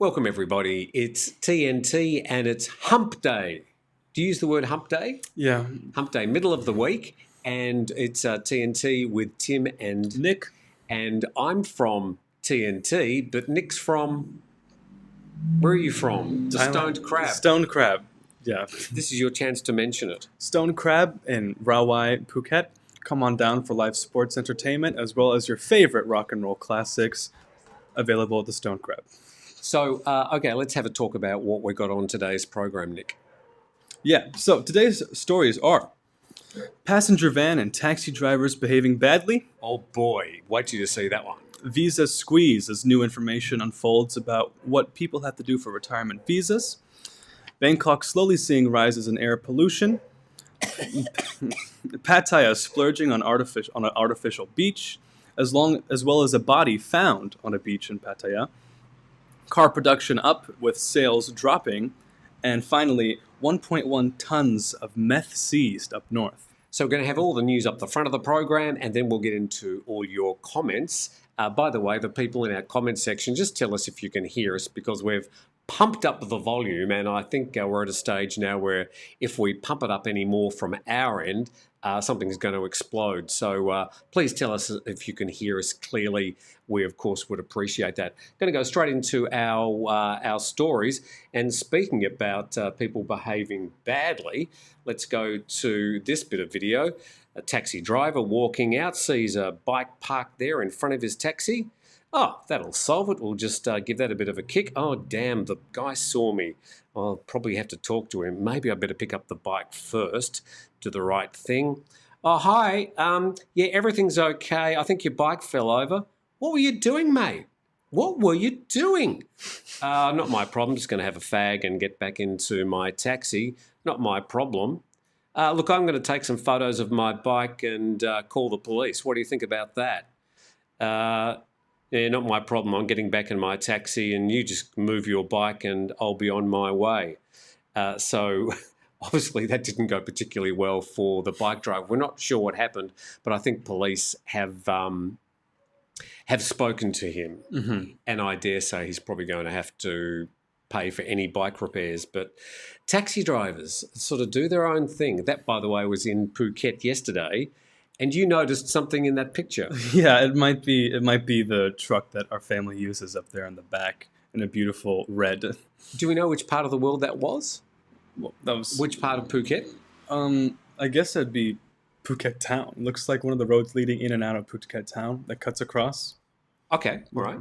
Welcome, everybody. It's TNT and it's Hump Day. Do you use the word Hump Day? Yeah. Hump Day, middle of the week, and it's TNT with Tim and Nick. And I'm from TNT, but Nick's from. Where are you from? The Thailand. Stoned Crab. Stoned Crab. Yeah. This is your chance to mention it. Stoned Crab in Rawai, Phuket. Come on down for live sports entertainment as well as your favorite rock and roll classics available at the Stoned Crab. So, okay, let's have a talk about what we got on today's program, Nick. Yeah, so today's stories are passenger van and taxi drivers behaving badly, Oh boy, wait till you see that one. visa squeeze as new information unfolds about what people have to do for retirement visas, Bangkok slowly seeing rises in air pollution, Pattaya splurging on an artificial beach, as well as a body found on a beach in Pattaya, car production up with sales dropping, and finally 1.1 tons of meth seized up north. So we're going to have all the news up the front of the program, and then we'll get into all your comments. By the way, the people in our comment section, just tell us if you can hear us, because we've pumped up the volume, and I think we're at a stage now where if we pump it up any more from our end, something's going to explode. So please tell us if you can hear us clearly. We, of course, would appreciate that. Going to go straight into our stories. And speaking about people behaving badly, let's go to this bit of video. A taxi driver walking out sees a bike parked there in front of his taxi. Oh, that'll solve it. We'll just give that a bit of a kick. Oh, damn, the guy saw me. I'll probably have to talk to him. Maybe I better pick up the bike first. Do the right thing. Oh, hi. Yeah, everything's okay. I think your bike fell over. What were you doing, mate? What were you doing? Not my problem. Just going to have a fag and get back into my taxi. Not my problem. Look, I'm going to take some photos of my bike and call the police. What do you think about that? Yeah, not my problem. I'm getting back in my taxi and you just move your bike and I'll be on my way. So obviously that didn't go particularly well for the bike driver. We're not sure what happened, but I think police have spoken to him. Mm-hmm. And I dare say he's probably going to have to pay for any bike repairs. But taxi drivers sort of do their own thing. That, by the way, was in Phuket yesterday. And you noticed something in that picture. Yeah, it might be the truck that our family uses up there in the back in a beautiful red. Do we know which part of the world that was? Well, that was Which part of Phuket? I guess it'd be Phuket town. Looks like one of the roads leading in and out of Phuket town that cuts across. Okay, all right.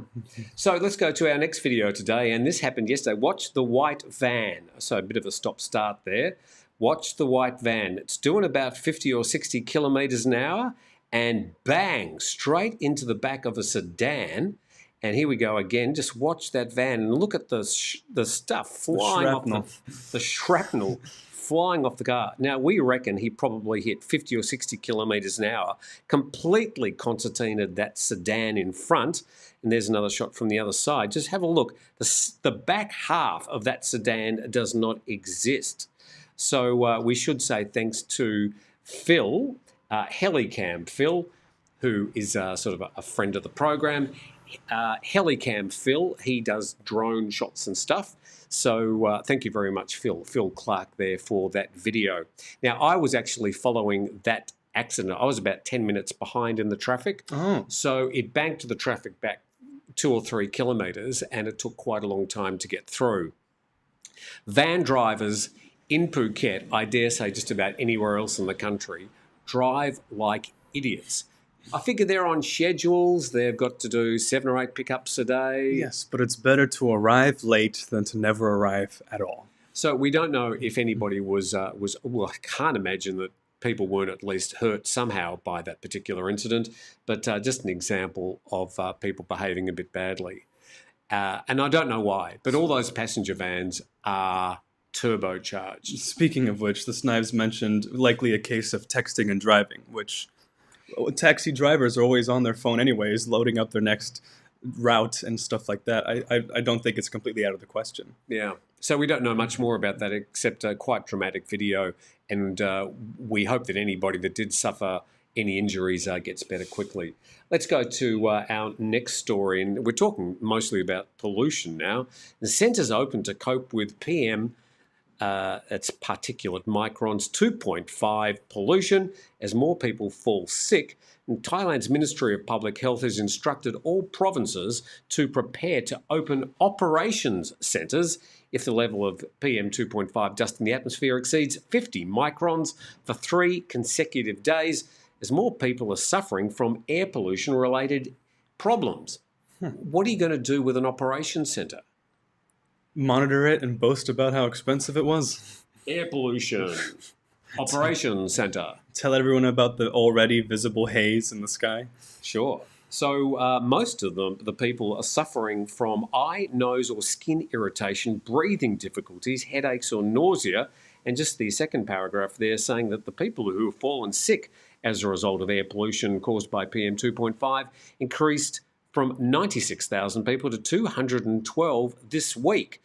So let's go to our next video today, and this happened yesterday. Watch the white van. So a bit of a stop-start there. Watch the white van. It's doing about 50 or 60 kilometres an hour, and bang, straight into the back of a sedan. And here we go again. Just watch that van and look at the stuff flying off the shrapnel flying off the car. Now, we reckon he probably hit 50 or 60 kilometres an hour, completely concertinaed that sedan in front. And there's another shot from the other side. Just have a look. The back half of that sedan does not exist. So we should say thanks to Phil, Helicam Phil, who is sort of a friend of the program. Helicam Phil, he does drone shots and stuff. So thank you very much, Phil Clark there for that video. Now, I was actually following that accident. I was about 10 minutes behind in the traffic. Oh. So it banked the traffic back 2 or 3 kilometres and it took quite a long time to get through. Van drivers in Phuket, I dare say just about anywhere else in the country, drive like idiots. I figure they're on schedules. They've got to do 7 or 8 pickups a day. Yes, but it's better to arrive late than to never arrive at all. So we don't know if anybody was well, I can't imagine that people weren't at least hurt somehow by that particular incident, but just an example of people behaving a bit badly. And I don't know why, but all those passenger vans are turbocharged. Speaking of which, the Snives mentioned likely a case of texting and driving, which taxi drivers are always on their phone anyways, loading up their next route and stuff like that. I don't think it's completely out of the question. Yeah. So we don't know much more about that except a quite dramatic video. And we hope that anybody that did suffer any injuries gets better quickly. Let's go to our next story, and we're talking mostly about pollution now. The centre's open to cope with PM, that's particulate microns 2.5 pollution as more people fall sick. And Thailand's Ministry of Public Health has instructed all provinces to prepare to open operations centres if the level of PM 2.5 dust in the atmosphere exceeds 50 microns for 3 consecutive days, as more people are suffering from air pollution related problems. What are you going to do with an operations centre? Monitor it and boast about how expensive it was. Air pollution. Operations Centre. Tell everyone about the already visible haze in the sky. Sure. So most of the people are suffering from eye, nose or skin irritation, breathing difficulties, headaches or nausea. And just the second paragraph there saying that the people who have fallen sick as a result of air pollution caused by PM 2.5 increased from 96,000 people to 212 this week.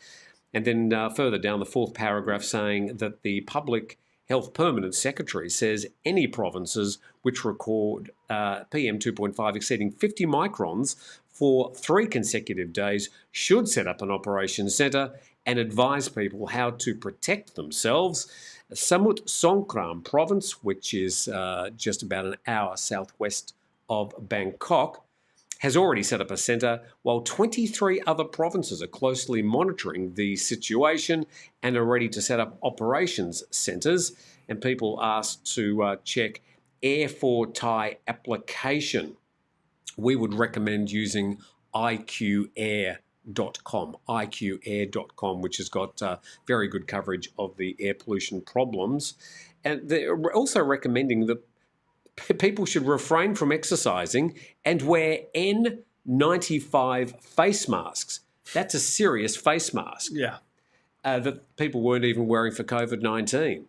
And then further down the fourth paragraph saying that the Public Health Permanent Secretary says any provinces which record PM 2.5 exceeding 50 microns for 3 consecutive days should set up an operations centre and advise people how to protect themselves. Samut Songkhram province, which is just about an hour southwest of Bangkok, has already set up a centre, while 23 other provinces are closely monitoring the situation and are ready to set up operations centres. And people asked to check Air for Thai application. We would recommend using iqair.com, which has got very good coverage of the air pollution problems. And they're also recommending that people should refrain from exercising and wear N95 face masks. That's a serious face mask. Yeah. That people weren't even wearing for COVID-19.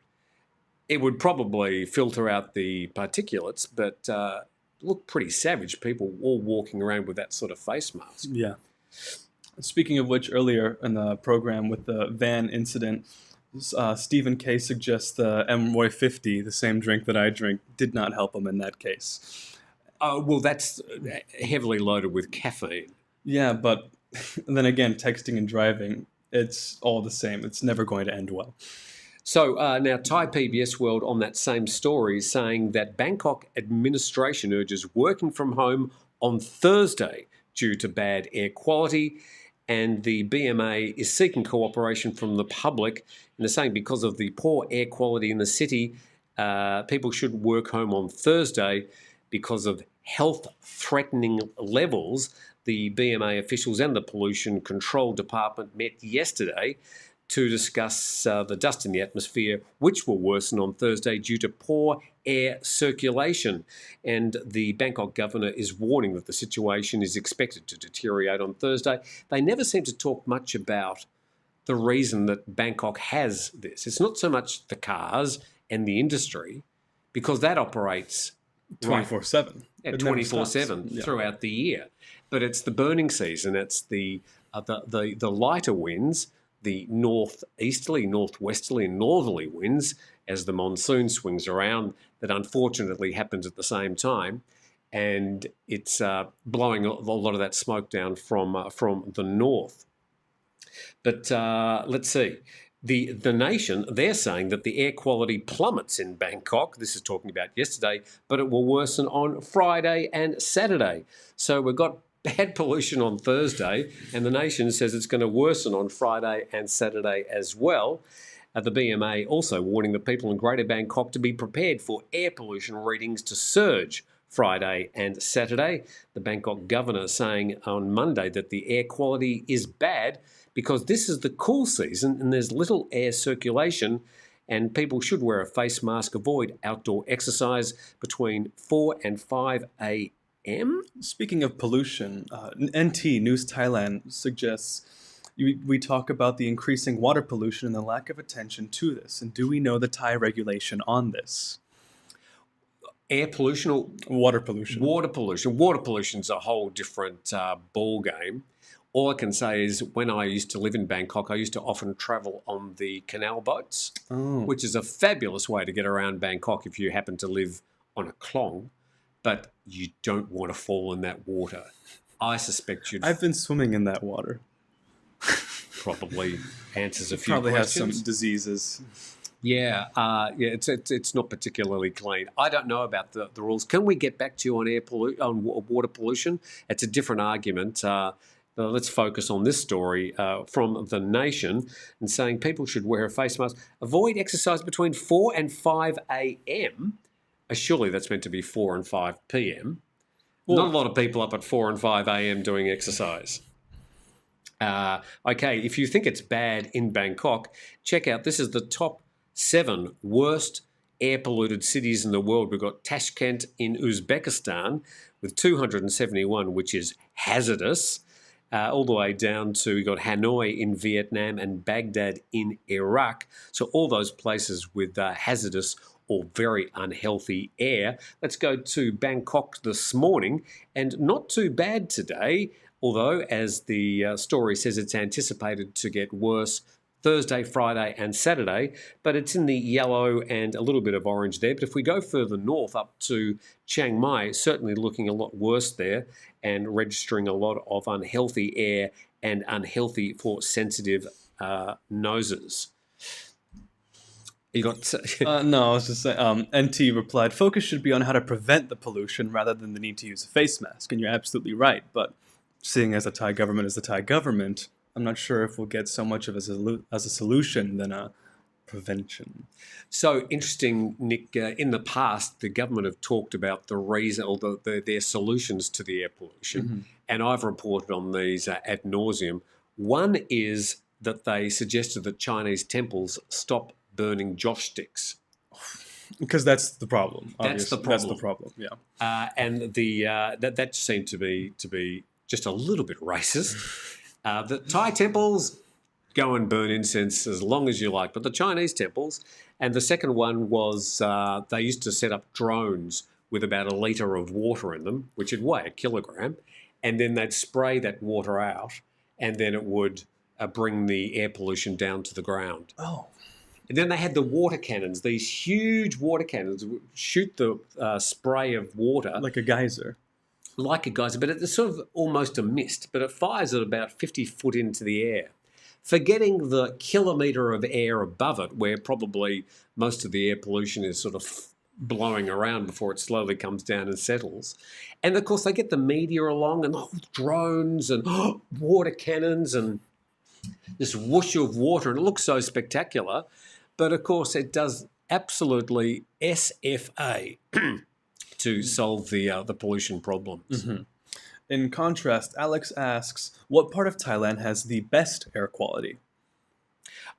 It would probably filter out the particulates, but look pretty savage. People all walking around with that sort of face mask. Yeah. Speaking of which, earlier in the program with the van incident, Stephen K suggests the MY50, the same drink that I drink, did not help him in that case. Well, that's heavily loaded with caffeine. Yeah, but then again, texting and driving, it's all the same. It's never going to end well. So now Thai PBS World on that same story is saying that Bangkok administration urges working from home on Thursday due to bad air quality. And the BMA is seeking cooperation from the public. And they're saying because of the poor air quality in the city, people should work home on Thursday because of health-threatening levels. The BMA officials and the Pollution Control Department met yesterday to discuss the dust in the atmosphere, which will worsen on Thursday due to poor air circulation. And the Bangkok governor is warning that the situation is expected to deteriorate on Thursday. They never seem to talk much about the reason that Bangkok has this. It's not so much the cars and the industry, because that operates 24/7. Yeah, 24/7 throughout the year. But it's the burning season. It's the lighter winds, the northeasterly, northwesterly, and northerly winds as the monsoon swings around that unfortunately happens at the same time. And it's blowing a lot of that smoke down from the north. But let's see. The nation, they're saying that the air quality plummets in Bangkok. This is talking about yesterday, but it will worsen on Friday and Saturday. So we've got bad pollution on Thursday, and the nation says it's going to worsen on Friday and Saturday as well. The BMA also warning the people in Greater Bangkok to be prepared for air pollution readings to surge Friday and Saturday. The Bangkok governor saying on Monday that the air quality is bad because this is the cool season and there's little air circulation, and people should wear a face mask, avoid outdoor exercise between 4 and 5 a.m. Speaking of pollution, NT News Thailand suggests we talk about the increasing water pollution and the lack of attention to this. And do we know the Thai regulation on this? Air pollution or water pollution? Water pollution. Water pollution's a whole different ball game. All I can say is when I used to live in Bangkok, I used to often travel on the canal boats, which is a fabulous way to get around Bangkok if you happen to live on a klong. but you don't want to fall in that water. I suspect you'd I've been swimming in that water. probably answers a few Probably has some questions. diseases. Yeah, it's not particularly clean. I don't know about the rules. Can we get back to you on water pollution? It's a different argument. Let's focus on this story from The Nation and saying people should wear a face mask. Avoid exercise between 4 and 5 a.m. Surely that's meant to be 4 and 5 p.m. Not a lot of people up at 4 and 5 a.m. doing exercise. Okay, if you think it's bad in Bangkok, check out, this is the top 7 worst air polluted cities in the world. We've got Tashkent in Uzbekistan with 271, which is hazardous, all the way down to, we've got Hanoi in Vietnam and Baghdad in Iraq. So all those places with hazardous or very unhealthy air. Let's go to Bangkok this morning, and not too bad today, although as the story says it's anticipated to get worse Thursday, Friday and Saturday, but it's in the yellow and a little bit of orange there. But if we go further north up to Chiang Mai, certainly looking a lot worse there and registering a lot of unhealthy air and unhealthy for sensitive noses. You got No, I was just saying, NT replied, focus should be on how to prevent the pollution rather than the need to use a face mask. And you're absolutely right. But seeing as the Thai government is the Thai government, I'm not sure if we'll get so much of as a solution than a prevention. So interesting, Nick. In the past, the government have talked about the reason or their solutions to the air pollution, and I've reported on these ad nauseum. One is that they suggested that Chinese temples stop burning joss sticks. Because that's the problem. That's the problem. That's the problem. Yeah. And that seemed to be just a little bit racist. The Thai temples go and burn incense as long as you like, but the Chinese temples. And the second one was they used to set up drones with about a litre of water in them, which would weigh a kilogram, and then they'd spray that water out, and then it would bring the air pollution down to the ground. Oh. And then they had the water cannons, these huge water cannons, would shoot the spray of water. Like a geyser. Like a geyser, but it's sort of almost a mist, but it fires at about 50 foot into the air, forgetting the kilometre of air above it, where probably most of the air pollution is sort of blowing around before it slowly comes down and settles. And of course, they get the media along and drones and water cannons and this whoosh of water, and it looks so spectacular. But of course, it does absolutely SFA to solve the pollution problems. In contrast, Alex asks, what part of Thailand has the best air quality?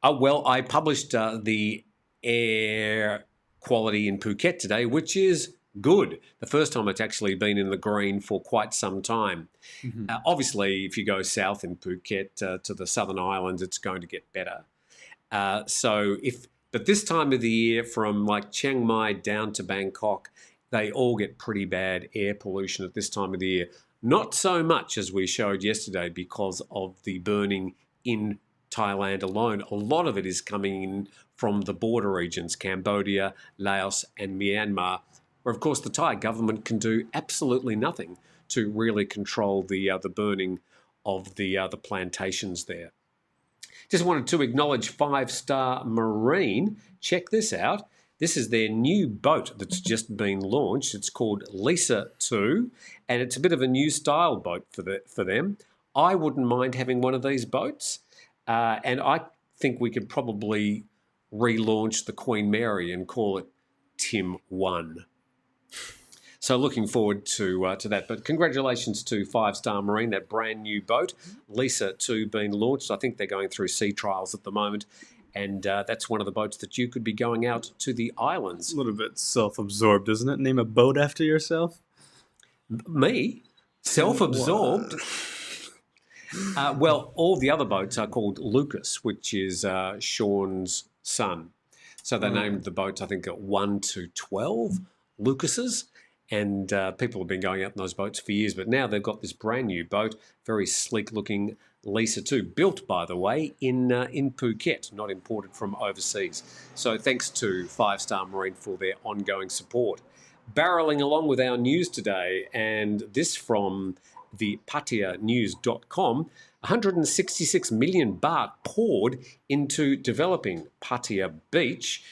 Well, I published the air quality in Phuket today, which is good. The first time it's actually been in the green for quite some time. Obviously, if you go south in Phuket to the southern islands, it's going to get better. But this time of the year, from like Chiang Mai down to Bangkok, they all get pretty bad air pollution at this time of the year. Not so much as we showed yesterday because of the burning in Thailand alone. A lot of it is coming in from the border regions, Cambodia, Laos and Myanmar, where of course the Thai government can do absolutely nothing to really control the burning of the plantations there. Just wanted to acknowledge 5 Star Marine. Check this out. This is their new boat that's just been launched. It's called Lisa 2, and it's a bit of a new style boat for them. I wouldn't mind having one of these boats, and I think we could probably relaunch the Queen Mary and call it Tim 1. So looking forward to that. But congratulations to 5 Star Marine, that brand new boat, Lisa 2, being launched. I think they're going through sea trials at the moment. And that's one of the boats that you could be going out to the islands. A little bit self-absorbed, isn't it? Name a boat after yourself? Me? Self-absorbed? Well, all the other boats are called Lucas, which is Sean's son. So they named the boats, I think, at 1 to 12 Lucases. And people have been going out in those boats for years. But now they've got this brand new boat, very sleek-looking Lisa 2, built, by the way, in Phuket, not imported from overseas. So thanks to 5 Star Marine for their ongoing support. barreling along with our news today, and this from the PattayaNews.com. 166 million baht poured into developing Pattaya Beach.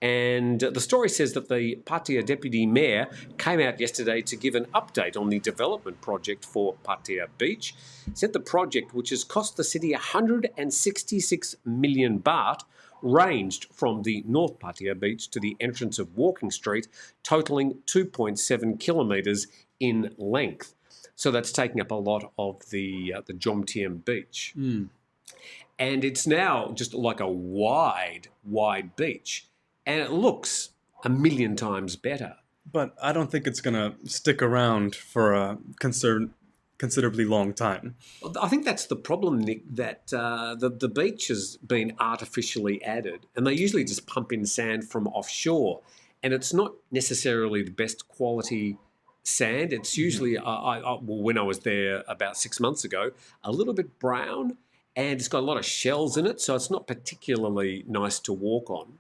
And the story says that the Pattaya Deputy Mayor came out yesterday to give an update on the development project for Pattaya Beach. Said the project, which has cost the city 166 million baht, ranged from the North Pattaya Beach to the entrance of Walking Street, totalling 2.7 kilometres in length. So that's taking up a lot of the Jomtien Beach. And it's now just like a wide beach. And it looks a million times better. But I don't think it's going to stick around for a considerably long time. I think that's the problem, Nick, that the beach has been artificially added, and they usually just pump in sand from offshore, and it's not necessarily the best quality sand. It's usually, when I was there about 6 months ago, a little bit brown, and it's got a lot of shells in it, so it's not particularly nice to walk on.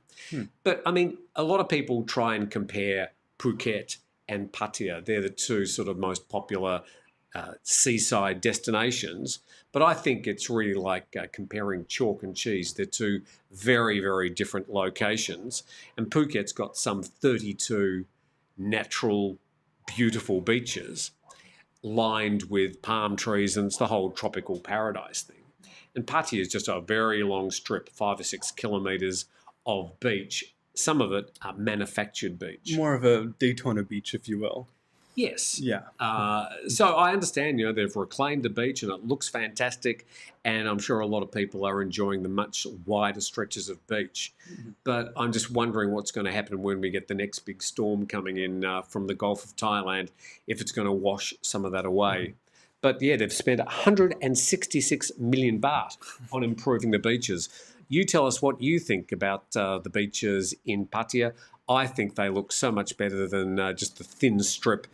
But, I mean, a lot of people try and compare Phuket and Pattaya. They're the two sort of most popular seaside destinations. But I think it's really like comparing chalk and cheese. They're two very, very different locations. And Phuket's got some 32 natural, beautiful beaches lined with palm trees, and it's the whole tropical paradise thing. And Pattaya is just a very long strip, 5 or 6 kilometres of beach, some of it manufactured beach. More of a Daytona Beach, if you will. Yes. Yeah. So I understand, they've reclaimed the beach and it looks fantastic, and I'm sure a lot of people are enjoying the much wider stretches of beach. But I'm just wondering what's going to happen when we get the next big storm coming in from the Gulf of Thailand, if it's going to wash some of that away. But yeah, they've spent 166 million baht on improving the beaches. You tell us what you think about the beaches in Pattaya. I think they look so much better than just the thin strip,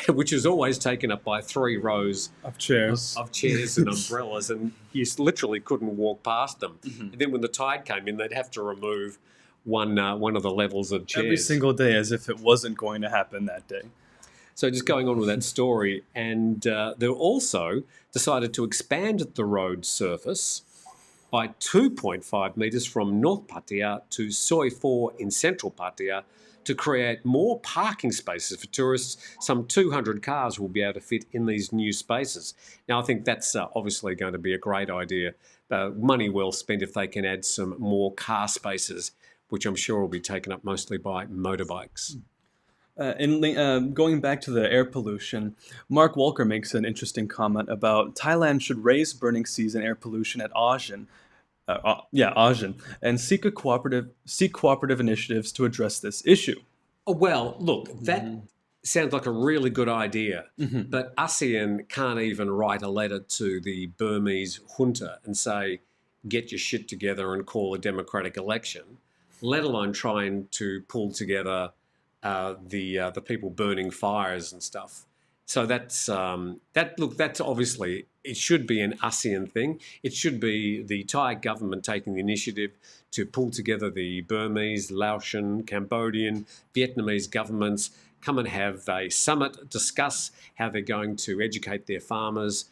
which is always taken up by 3 rows of chairs and umbrellas, and you literally couldn't walk past them. And then when the tide came in, they'd have to remove one of the levels of chairs. Every single day, as if it wasn't going to happen that day. So just going on with that story, and they also decided to expand the road surface by 2.5 metres from North Pattaya to Soi 4 in central Pattaya to create more parking spaces for tourists. Some 200 cars will be able to fit in these new spaces. Now, I think that's obviously going to be a great idea. Money well spent if they can add some more car spaces, which I'm sure will be taken up mostly by motorbikes. Going back to the air pollution, Mark Walker makes an interesting comment about Thailand should raise burning season air pollution at ASEAN, and seek cooperative initiatives to address this issue. Oh, well, look, that sounds like a really good idea, but ASEAN can't even write a letter to the Burmese junta and say, get your shit together and call a democratic election, let alone trying to pull together the people burning fires and stuff. So that's obviously, it should be an ASEAN thing. It should be the Thai government taking the initiative to pull together the Burmese, Laotian, Cambodian, Vietnamese governments, come and have a summit, discuss how they're going to educate their farmers,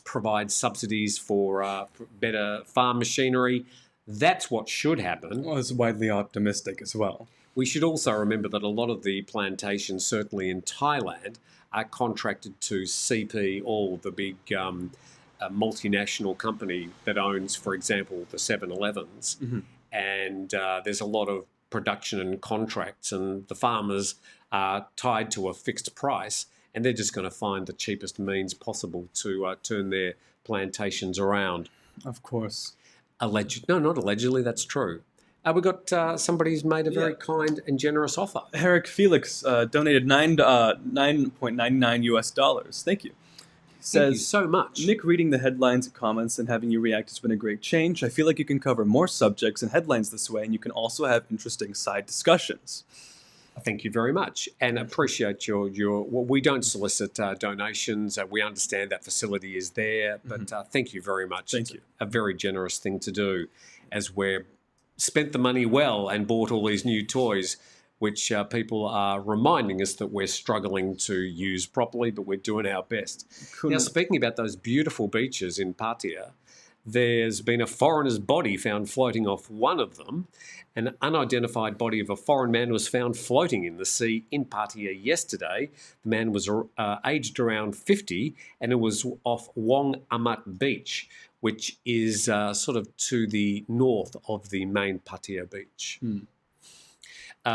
provide subsidies for better farm machinery. That's what should happen. Well, it's widely optimistic as well. We should also remember that a lot of the plantations, certainly in Thailand, are contracted to CP, all the big multinational company that owns, for example, the 7-Elevens. And there's a lot of production and contracts, and the farmers are tied to a fixed price, and they're just going to find the cheapest means possible to turn their plantations around. Of course. No, not allegedly, that's true. We got somebody who's made a very kind and generous offer. Herrick Felix donated $9.99 US. Thank you. Thank you so much. Nick, reading the headlines and comments and having you react has been a great change. I feel like you can cover more subjects and headlines this way, and you can also have interesting side discussions. Thank you very much, and appreciate your. Well, we don't solicit donations. We understand that facility is there, but thank you very much. Thank you. A very generous thing to do, as we're spent the money well and bought all these new toys. which people are reminding us that we're struggling to use properly, but we're doing our best. Now, speaking about those beautiful beaches in Pattaya, there's been a foreigner's body found floating off one of them. An unidentified body of a foreign man was found floating in the sea in Pattaya yesterday. The man was aged around 50, and it was off Wong Amat Beach, which is sort of to the north of the main Pattaya Beach.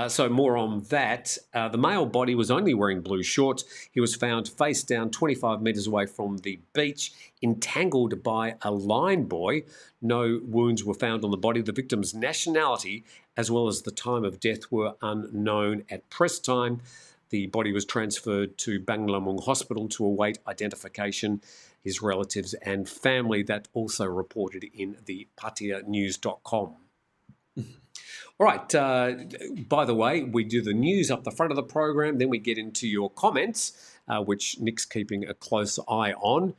So more on that. The male body was only wearing blue shorts. He was found face down 25 metres away from the beach, entangled by a line buoy. No wounds were found on the body. The victim's nationality as well as the time of death were unknown at press time. The body was transferred to Banglamung Hospital to await identification. His relatives and family, that also reported in the PattayaNews.com. All right, by the way, we do the news up the front of the program, then we get into your comments, which Nick's keeping a close eye on.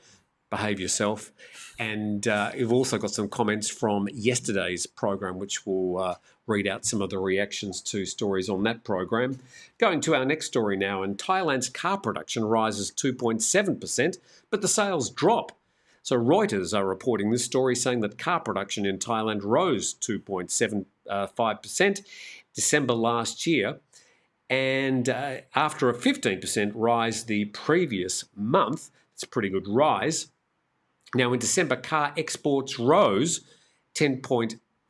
Behave yourself. And we've also got some comments from yesterday's program, which will read out some of the reactions to stories on that program. Going to our next story now, and Thailand's car production rises 2.7%, but the sales drop. So Reuters are reporting this story, saying that car production in Thailand rose 2.75% December last year, and after a 15% rise the previous month. It's a pretty good rise. Now in December, car exports rose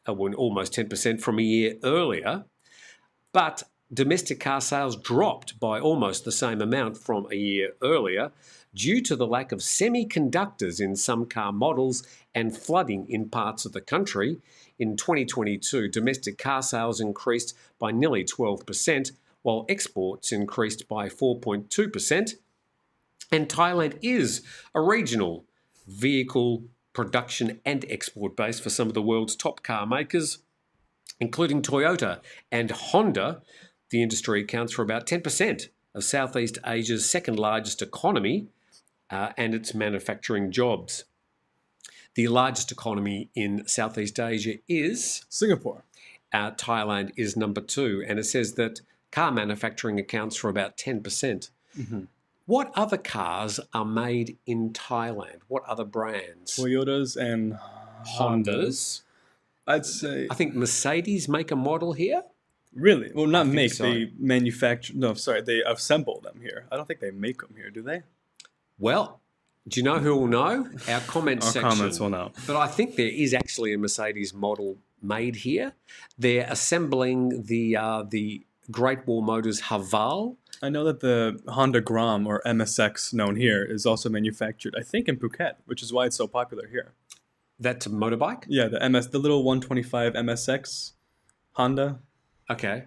almost 10% from a year earlier, but domestic car sales dropped by almost the same amount from a year earlier, due to the lack of semiconductors in some car models and flooding in parts of the country. In 2022, domestic car sales increased by nearly 12%, while exports increased by 4.2%. And Thailand is a regional vehicle production and export base for some of the world's top car makers, including Toyota and Honda. The industry accounts for about 10% of Southeast Asia's second largest economy, and its manufacturing jobs. The largest economy in Southeast Asia is Singapore. Thailand is number 2, and it says that car manufacturing accounts for about 10%. What other cars are made in Thailand? What other brands? Toyotas and Hondas. I'd say. I think Mercedes make a model here. Really? Well, not make. So. They manufacture. No, sorry. They assemble them here. I don't think they make them here, do they? Well, do you know who will know? Our comments section. Our comments will know. But I think there is actually a Mercedes model made here. They're assembling the Great Wall Motors Haval. I know that the Honda Gram, or MSX known here, is also manufactured, I think, in Phuket, which is why it's so popular here. That's a motorbike? Yeah, the little 125 MSX Honda. Okay.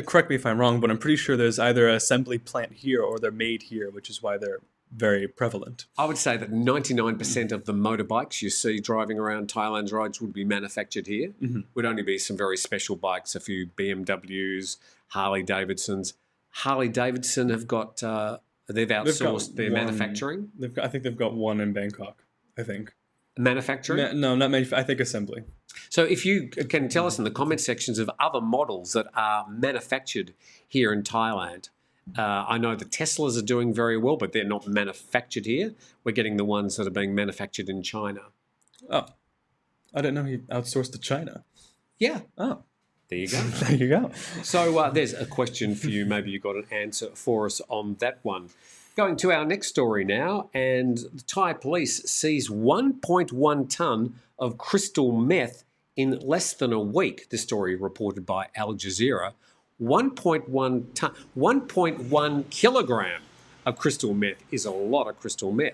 Correct me if I'm wrong, but I'm pretty sure there's either an assembly plant here or they're made here, which is why they're very prevalent. I would say that 99% of the motorbikes you see driving around Thailand's roads would be manufactured here. Would only be some very special bikes, a few BMWs, Harley Davidsons. Harley Davidson have got, they've outsourced their manufacturing. I think they've got one in Bangkok, I think. Manufacturing? No, not manufacturing. I think assembly. So if you can tell us in the comment sections of other models that are manufactured here in Thailand. I know the Teslas are doing very well, but they're not manufactured here. We're getting the ones that are being manufactured in China. Oh, I didn't know he outsourced to China. Yeah. Oh. There you go. There you go. So there's a question for you. Maybe you've got an answer for us on that one. Going to our next story now, and the Thai police seize 1.1 tonne of crystal meth in less than a week. This story reported by Al Jazeera. 1.1 kilogram of crystal meth is a lot of crystal meth.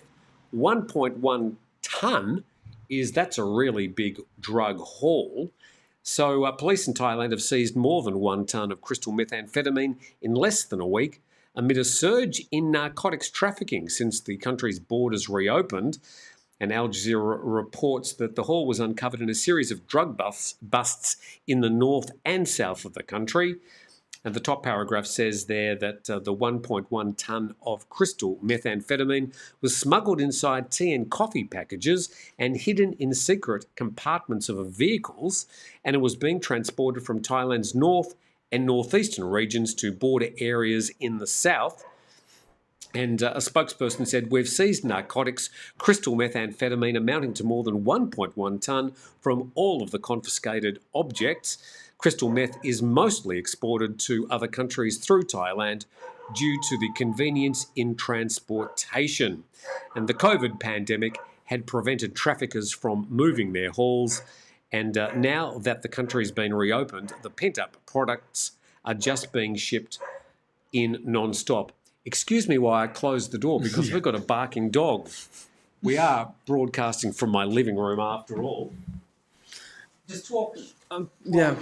1.1 tonne that's a really big drug haul. So police in Thailand have seized more than 1 tonne of crystal methamphetamine in less than a week, amid a surge in narcotics trafficking since the country's borders reopened. And Al Jazeera reports that the haul was uncovered in a series of drug busts in the north and south of the country. And the top paragraph says there that the 1.1 tonne of crystal methamphetamine was smuggled inside tea and coffee packages and hidden in secret compartments of vehicles, and it was being transported from Thailand's north and northeastern regions to border areas in the south. And a spokesperson said, we've seized narcotics, crystal methamphetamine amounting to more than 1.1 tonne from all of the confiscated objects. Crystal meth is mostly exported to other countries through Thailand due to the convenience in transportation. And the COVID pandemic had prevented traffickers from moving their hauls. And now that the country's been reopened, the pent-up products are just being shipped in non-stop. Excuse me while I close the door because we've got a barking dog. We are broadcasting from my living room after all. Just talk. Yeah,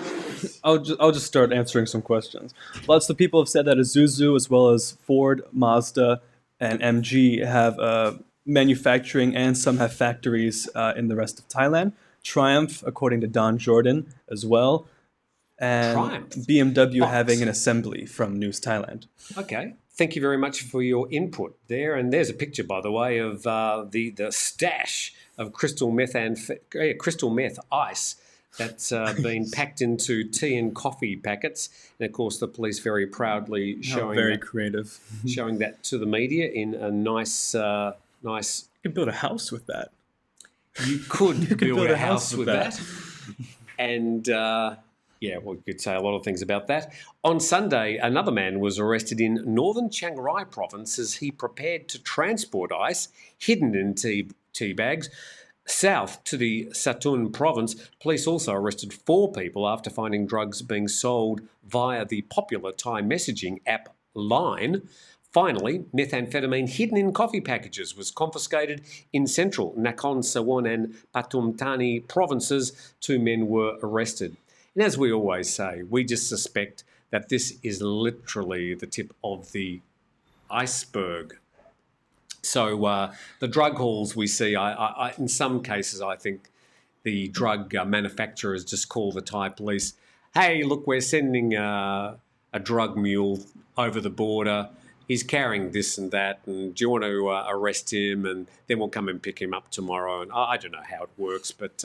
I'll just start answering some questions. Lots of people have said that Isuzu, as well as Ford, Mazda, and MG have manufacturing, and some have factories in the rest of Thailand. Triumph, according to Don Jordan, as well. And Triumph. BMW having an assembly from News Thailand. Okay. Thank you very much for your input there. And there's a picture, by the way, of the stash of crystal meth ice that's been packed into tea and coffee packets. And, of course, the police very proudly creative. showing that to the media in a nice... You could build a house with that. You could build a house with that. And... yeah, well, you could say a lot of things about that. On Sunday, another man was arrested in northern Chiang Rai province as he prepared to transport ice hidden in tea bags south to the Satun province. Police also arrested 4 people after finding drugs being sold via the popular Thai messaging app Line. Finally, methamphetamine hidden in coffee packages was confiscated in central Nakhon Sawan and Pathum Thani provinces. 2 men were arrested. And as we always say, we just suspect that this is literally the tip of the iceberg. So the drug hauls we see, in some cases, I think the drug manufacturers just call the Thai police, hey, look, we're sending a drug mule over the border. He's carrying this and that, and do you want to arrest him? And then we'll come and pick him up tomorrow. And I don't know how it works, but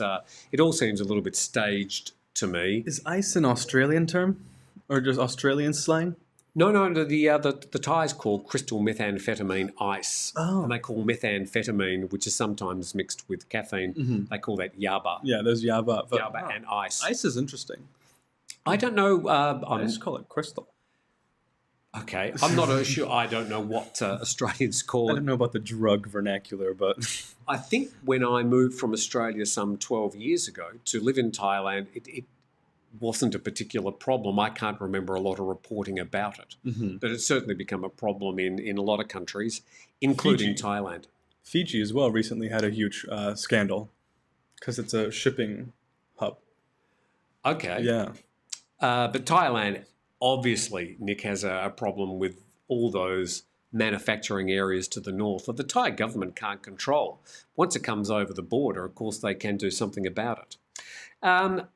it all seems a little bit staged to me. Is ice an Australian term, or just Australian slang? No, the Thais call crystal methamphetamine ice. Oh. And they call methamphetamine, which is sometimes mixed with caffeine, they call that yaba. Yeah, there's yaba. Yaba and ice. Ice is interesting. I don't know. I just call it crystal. Okay, I'm not sure. I don't know what Australians call I it. don't know about the drug vernacular, but... I think when I moved from Australia some 12 years ago to live in Thailand, it wasn't a particular problem. I can't remember a lot of reporting about it. Mm-hmm. But it's certainly become a problem in a lot of countries, including Fiji. Thailand. Fiji as well recently had a huge scandal because it's a shipping hub. Okay. Yeah. But Thailand, obviously, Nick, has a problem with all those manufacturing areas to the north that the Thai government can't control. Once it comes over the border, of course, they can do something about it.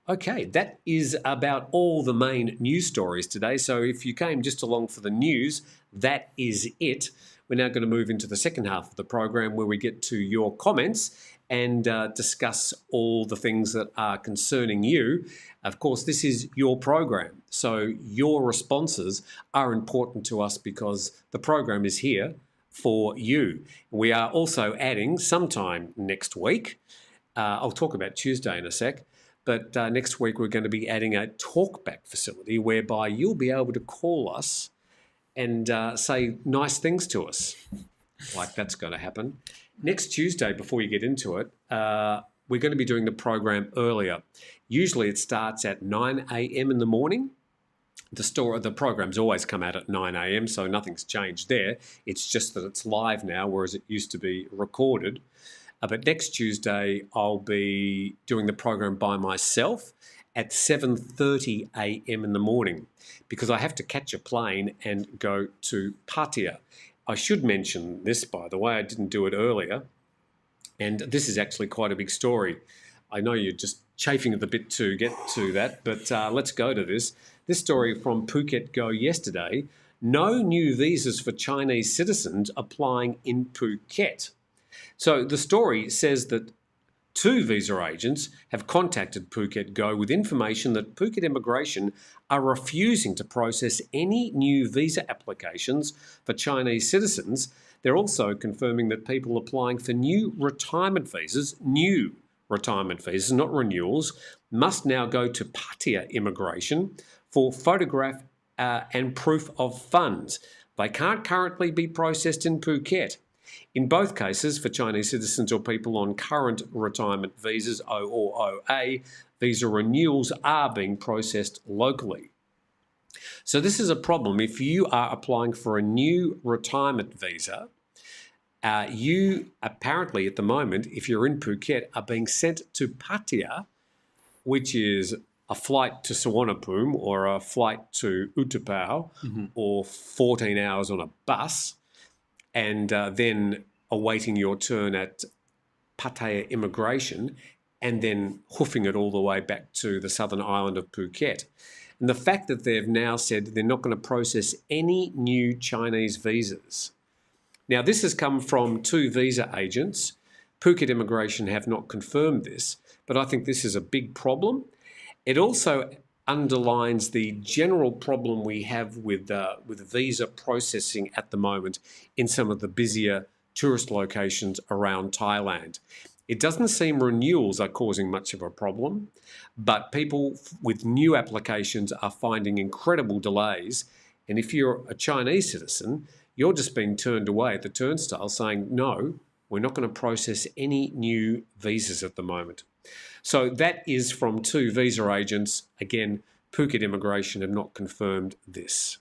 Okay, that is about all the main news stories today. So if you came just along for the news, that is it. We're now going to move into the second half of the program where we get to your comments and discuss all the things that are concerning you. Of course, this is your program, so your responses are important to us because the program is here for you. We are also adding sometime next week, I'll talk about Tuesday in a sec, but next week we're going to be adding a talkback facility whereby you'll be able to call us and say nice things to us, like that's going to happen. Next Tuesday, before you get into it, we're going to be doing the program earlier. Usually it starts at 9 a.m. in the morning. The programs always come out at 9 a.m., so nothing's changed there. It's just that it's live now, whereas it used to be recorded. But next Tuesday, I'll be doing the program by myself at 7:30 a.m. in the morning because I have to catch a plane and go to Pattaya. I should mention this, by the way. I didn't do it earlier. And this is actually quite a big story. I know you're just chafing at the bit to get to that, but let's go to this. This story from Phuket Go yesterday. No new visas for Chinese citizens applying in Phuket. So the story says that 2 visa agents have contacted Phuket Go with information that Phuket Immigration are refusing to process any new visa applications for Chinese citizens. They're also confirming that people applying for new retirement visas, not renewals, must now go to Pattaya Immigration for photograph and proof of funds. They can't currently be processed in Phuket. In both cases, for Chinese citizens or people on current retirement visas, O or OA, visa renewals are being processed locally. So this is a problem. If you are applying for a new retirement visa, you apparently at the moment, if you're in Phuket, are being sent to Pattaya, which is a flight to Suvarnabhumi or a flight to Utapao, or 14 hours on a bus, and then awaiting your turn at Pattaya Immigration, and then hoofing it all the way back to the southern island of Phuket. And the fact that they've now said they're not going to process any new Chinese visas. Now, this has come from 2 visa agents. Phuket Immigration have not confirmed this, but I think this is a big problem. It also underlines the general problem we have with visa processing at the moment in some of the busier tourist locations around Thailand. It doesn't seem renewals are causing much of a problem, but people with new applications are finding incredible delays. And if you're a Chinese citizen, you're just being turned away at the turnstile saying, no, we're not going to process any new visas at the moment. So that is from 2 visa agents. Again, Phuket Immigration have not confirmed this.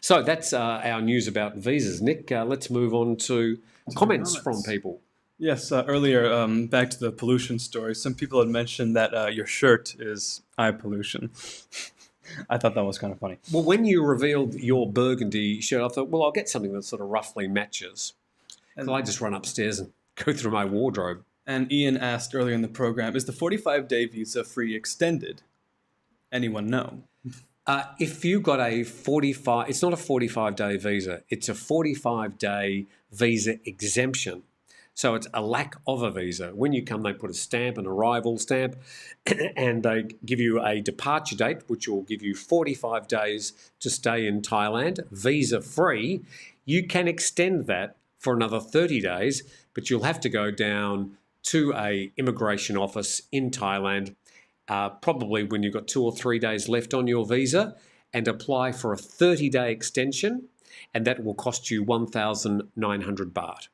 So that's our news about visas. Nick, let's move on to comments from people. Yes, earlier, back to the pollution story, some people had mentioned that your shirt is eye pollution. I thought that was kind of funny. Well, when you revealed your burgundy shirt, I thought, well, I'll get something that sort of roughly matches. So I just run upstairs and go through my wardrobe. And Ian asked earlier in the program, is the 45-day visa free extended? Anyone know? If you got it's not a 45-day visa, it's a 45-day visa exemption. So it's a lack of a visa. When you come, they put a stamp, an arrival stamp, and they give you a departure date, which will give you 45 days to stay in Thailand, visa-free. You can extend that for another 30 days, but you'll have to go down to a immigration office in Thailand, probably when you've got 2 or 3 days left on your visa, and apply for a 30-day extension, and that will cost you 1,900 baht.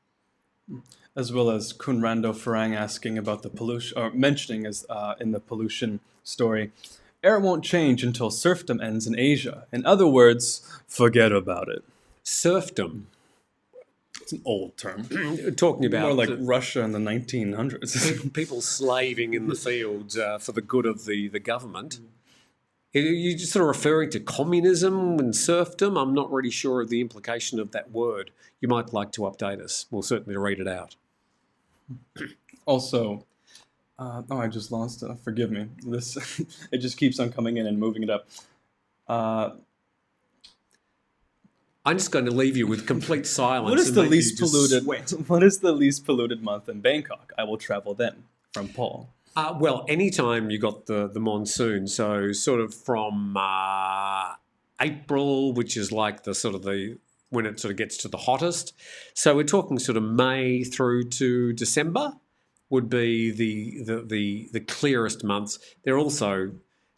As well as Kunrando Farang asking about the pollution, or mentioning as in the pollution story, air won't change until serfdom ends in Asia. In other words, forget about it. Serfdom. It's an old term. Talking about more like Russia in the 1900s. People slaving in the fields for the good of the government. Are you just sort of referring to communism and serfdom? I'm not really sure of the implication of that word. You might like to update us. We'll certainly read it out. Also, I just lost it. Forgive me. This it just keeps on coming in and moving it up. I'm just going to leave you with complete silence. What is the least polluted? What is the least polluted month in Bangkok? I will travel then. From Paul. Well, anytime you got the monsoon, so sort of from April, which is like when it sort of gets to the hottest. So we're talking sort of May through to December would be the clearest months. They're also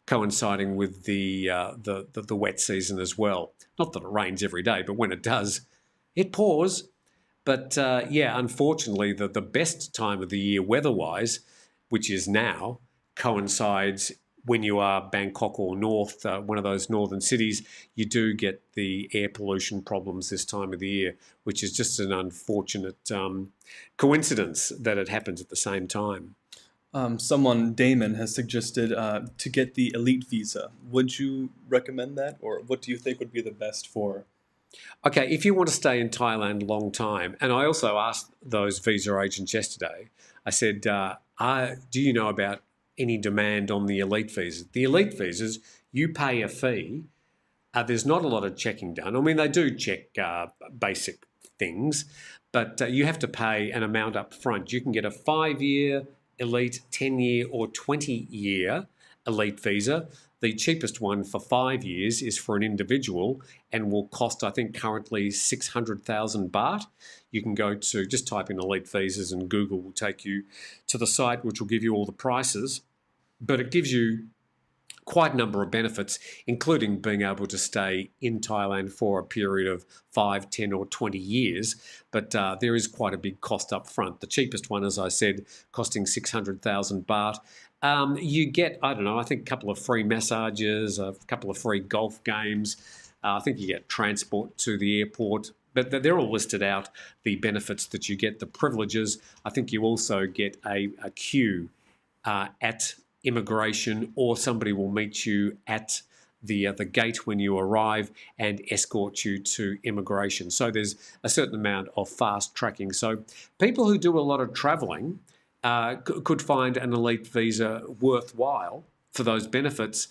coinciding with the wet season as well. Not that it rains every day, but when it does, it pours. But unfortunately, the best time of the year weather-wise, which is now, coincides when you are Bangkok or north, one of those northern cities, you do get the air pollution problems this time of the year, which is just an unfortunate coincidence that it happens at the same time. Someone, Damon, has suggested to get the elite visa. Would you recommend that? Or what do you think would be the best for? Okay, if you want to stay in Thailand a long time, and I also asked those visa agents yesterday, I said, do you know about any demand on the elite visas? The elite visas, you pay a fee. There's not a lot of checking done. I mean, they do check basic things, but you have to pay an amount up front. You can get a 5-year, elite 10-year or 20-year elite visa. The cheapest one for 5 years is for an individual and will cost, I think, currently 600,000 baht. You can go to, just type in elite visas and Google will take you to the site which will give you all the prices. But it gives you quite a number of benefits, including being able to stay in Thailand for a period of 5, 10 or 20 years. But there is quite a big cost up front. The cheapest one, as I said, costing 600,000 baht. You get, I don't know, I think a couple of free massages, a couple of free golf games. I think you get transport to the airport. But they're all listed out, the benefits that you get, the privileges. I think you also get a queue at immigration, or somebody will meet you at the gate when you arrive and escort you to immigration. So there's a certain amount of fast tracking. So people who do a lot of travelling could find an elite visa worthwhile for those benefits.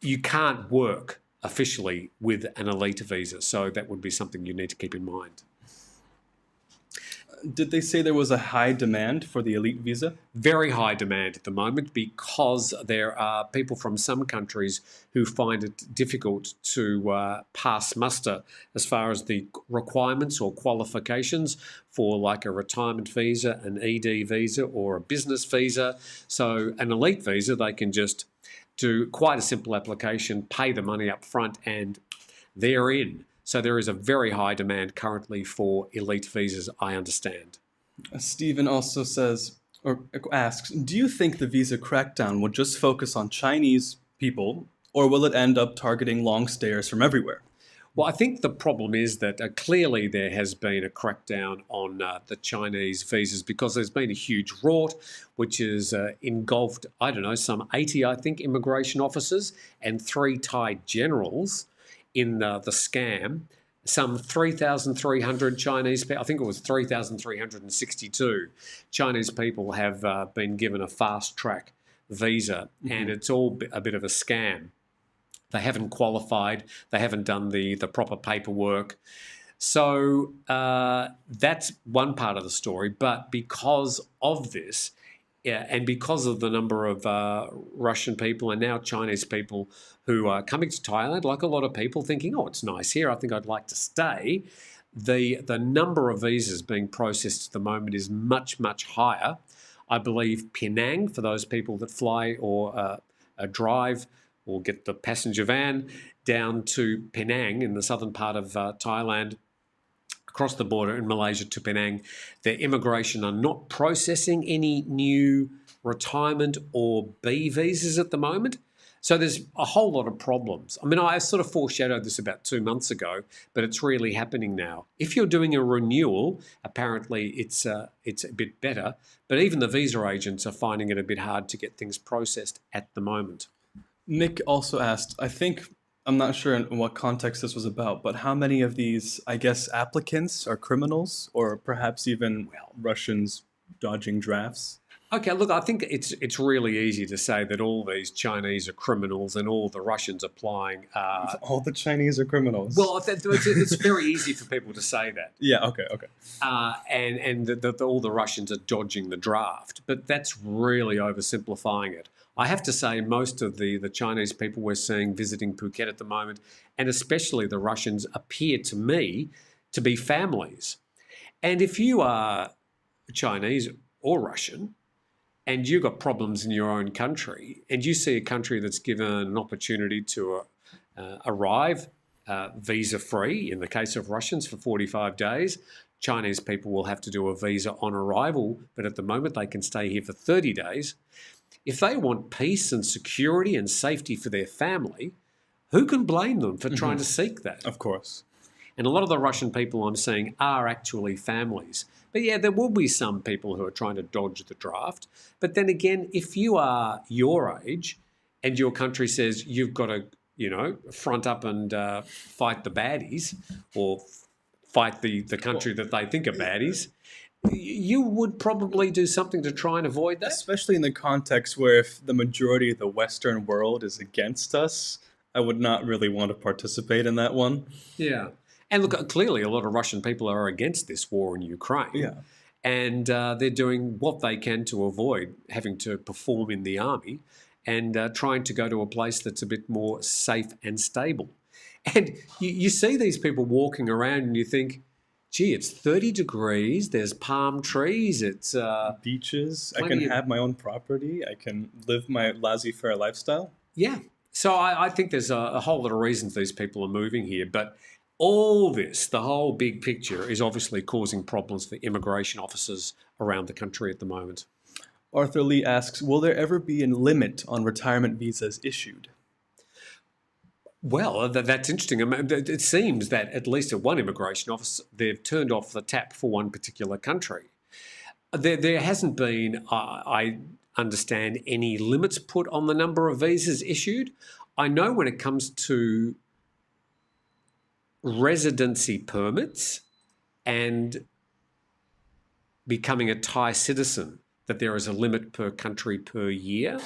You can't work officially with an elite visa, so that would be something you need to keep in mind. Did they say there was a high demand for the elite visa? Very high demand at the moment because there are people from some countries who find it difficult to pass muster as far as the requirements or qualifications for like a retirement visa, an ED visa or a business visa. So an elite visa, they can just do quite a simple application, pay the money up front and they're in. So there is a very high demand currently for elite visas, I understand. Stephen also says, or asks, do you think the visa crackdown will just focus on Chinese people, or will it end up targeting long stayers from everywhere? Well, I think the problem is that clearly there has been a crackdown on the Chinese visas because there's been a huge rort which has engulfed, I don't know, some 80, I think, immigration officers and 3 Thai generals in the scam. Some 3,300 Chinese people, I think it was 3,362 Chinese people have been given a fast track visa, and it's all a bit of a scam. They haven't qualified, they haven't done the proper paperwork. So that's one part of the story, but because of this, and because of the number of Russian people and now Chinese people who are coming to Thailand, like a lot of people thinking, oh, it's nice here, I think I'd like to stay, the number of visas being processed at the moment is much, much higher. I believe Penang, for those people that fly or drive or get the passenger van down to Penang in the southern part of Thailand, across the border in Malaysia to Penang, their immigration are not processing any new retirement or B visas at the moment. So there's a whole lot of problems. I mean, I sort of foreshadowed this about 2 months ago, but it's really happening now. If you're doing a renewal, apparently it's a bit better, but even the visa agents are finding it a bit hard to get things processed at the moment. Nick also asked, I'm not sure in what context this was about, but how many of these, I guess, applicants are criminals or perhaps even Russians dodging drafts? Okay, look, I think it's really easy to say that all these Chinese are criminals and all the Russians applying are... All the Chinese are criminals? Well, it's very easy for people to say that. Yeah, okay. And that all the Russians are dodging the draft. But that's really oversimplifying it. I have to say most of the Chinese people we're seeing visiting Phuket at the moment, and especially the Russians, appear to me to be families. And if you are Chinese or Russian and you've got problems in your own country and you see a country that's given an opportunity to arrive visa-free, in the case of Russians, for 45 days, Chinese people will have to do a visa on arrival, but at the moment they can stay here for 30 days. If they want peace and security and safety for their family, who can blame them for trying to seek that? Of course. And a lot of the Russian people I'm seeing are actually families. But yeah, there will be some people who are trying to dodge the draft. But then again, if you are your age and your country says you've got to, front up and fight the baddies or fight the country that they think are baddies, you would probably do something to try and avoid that. Especially in the context where if the majority of the Western world is against us, I would not really want to participate in that one. Yeah. And look, clearly a lot of Russian people are against this war in Ukraine. Yeah. and they're doing what they can to avoid having to perform in the army and trying to go to a place that's a bit more safe and stable. And you see these people walking around and you think, gee, it's 30 degrees, there's palm trees, it's... beaches. I can have my own property. I can live my laissez-faire lifestyle. Yeah. So I think there's a whole lot of reasons these people are moving here. But all this, the whole big picture, is obviously causing problems for immigration officers around the country at the moment. Arthur Lee asks, will there ever be a limit on retirement visas issued? Well, that's interesting. I mean, it seems that at least at one immigration office, they've turned off the tap for one particular country. There hasn't been, I understand, any limits put on the number of visas issued. I know when it comes to residency permits and becoming a Thai citizen, that there is a limit per country per year.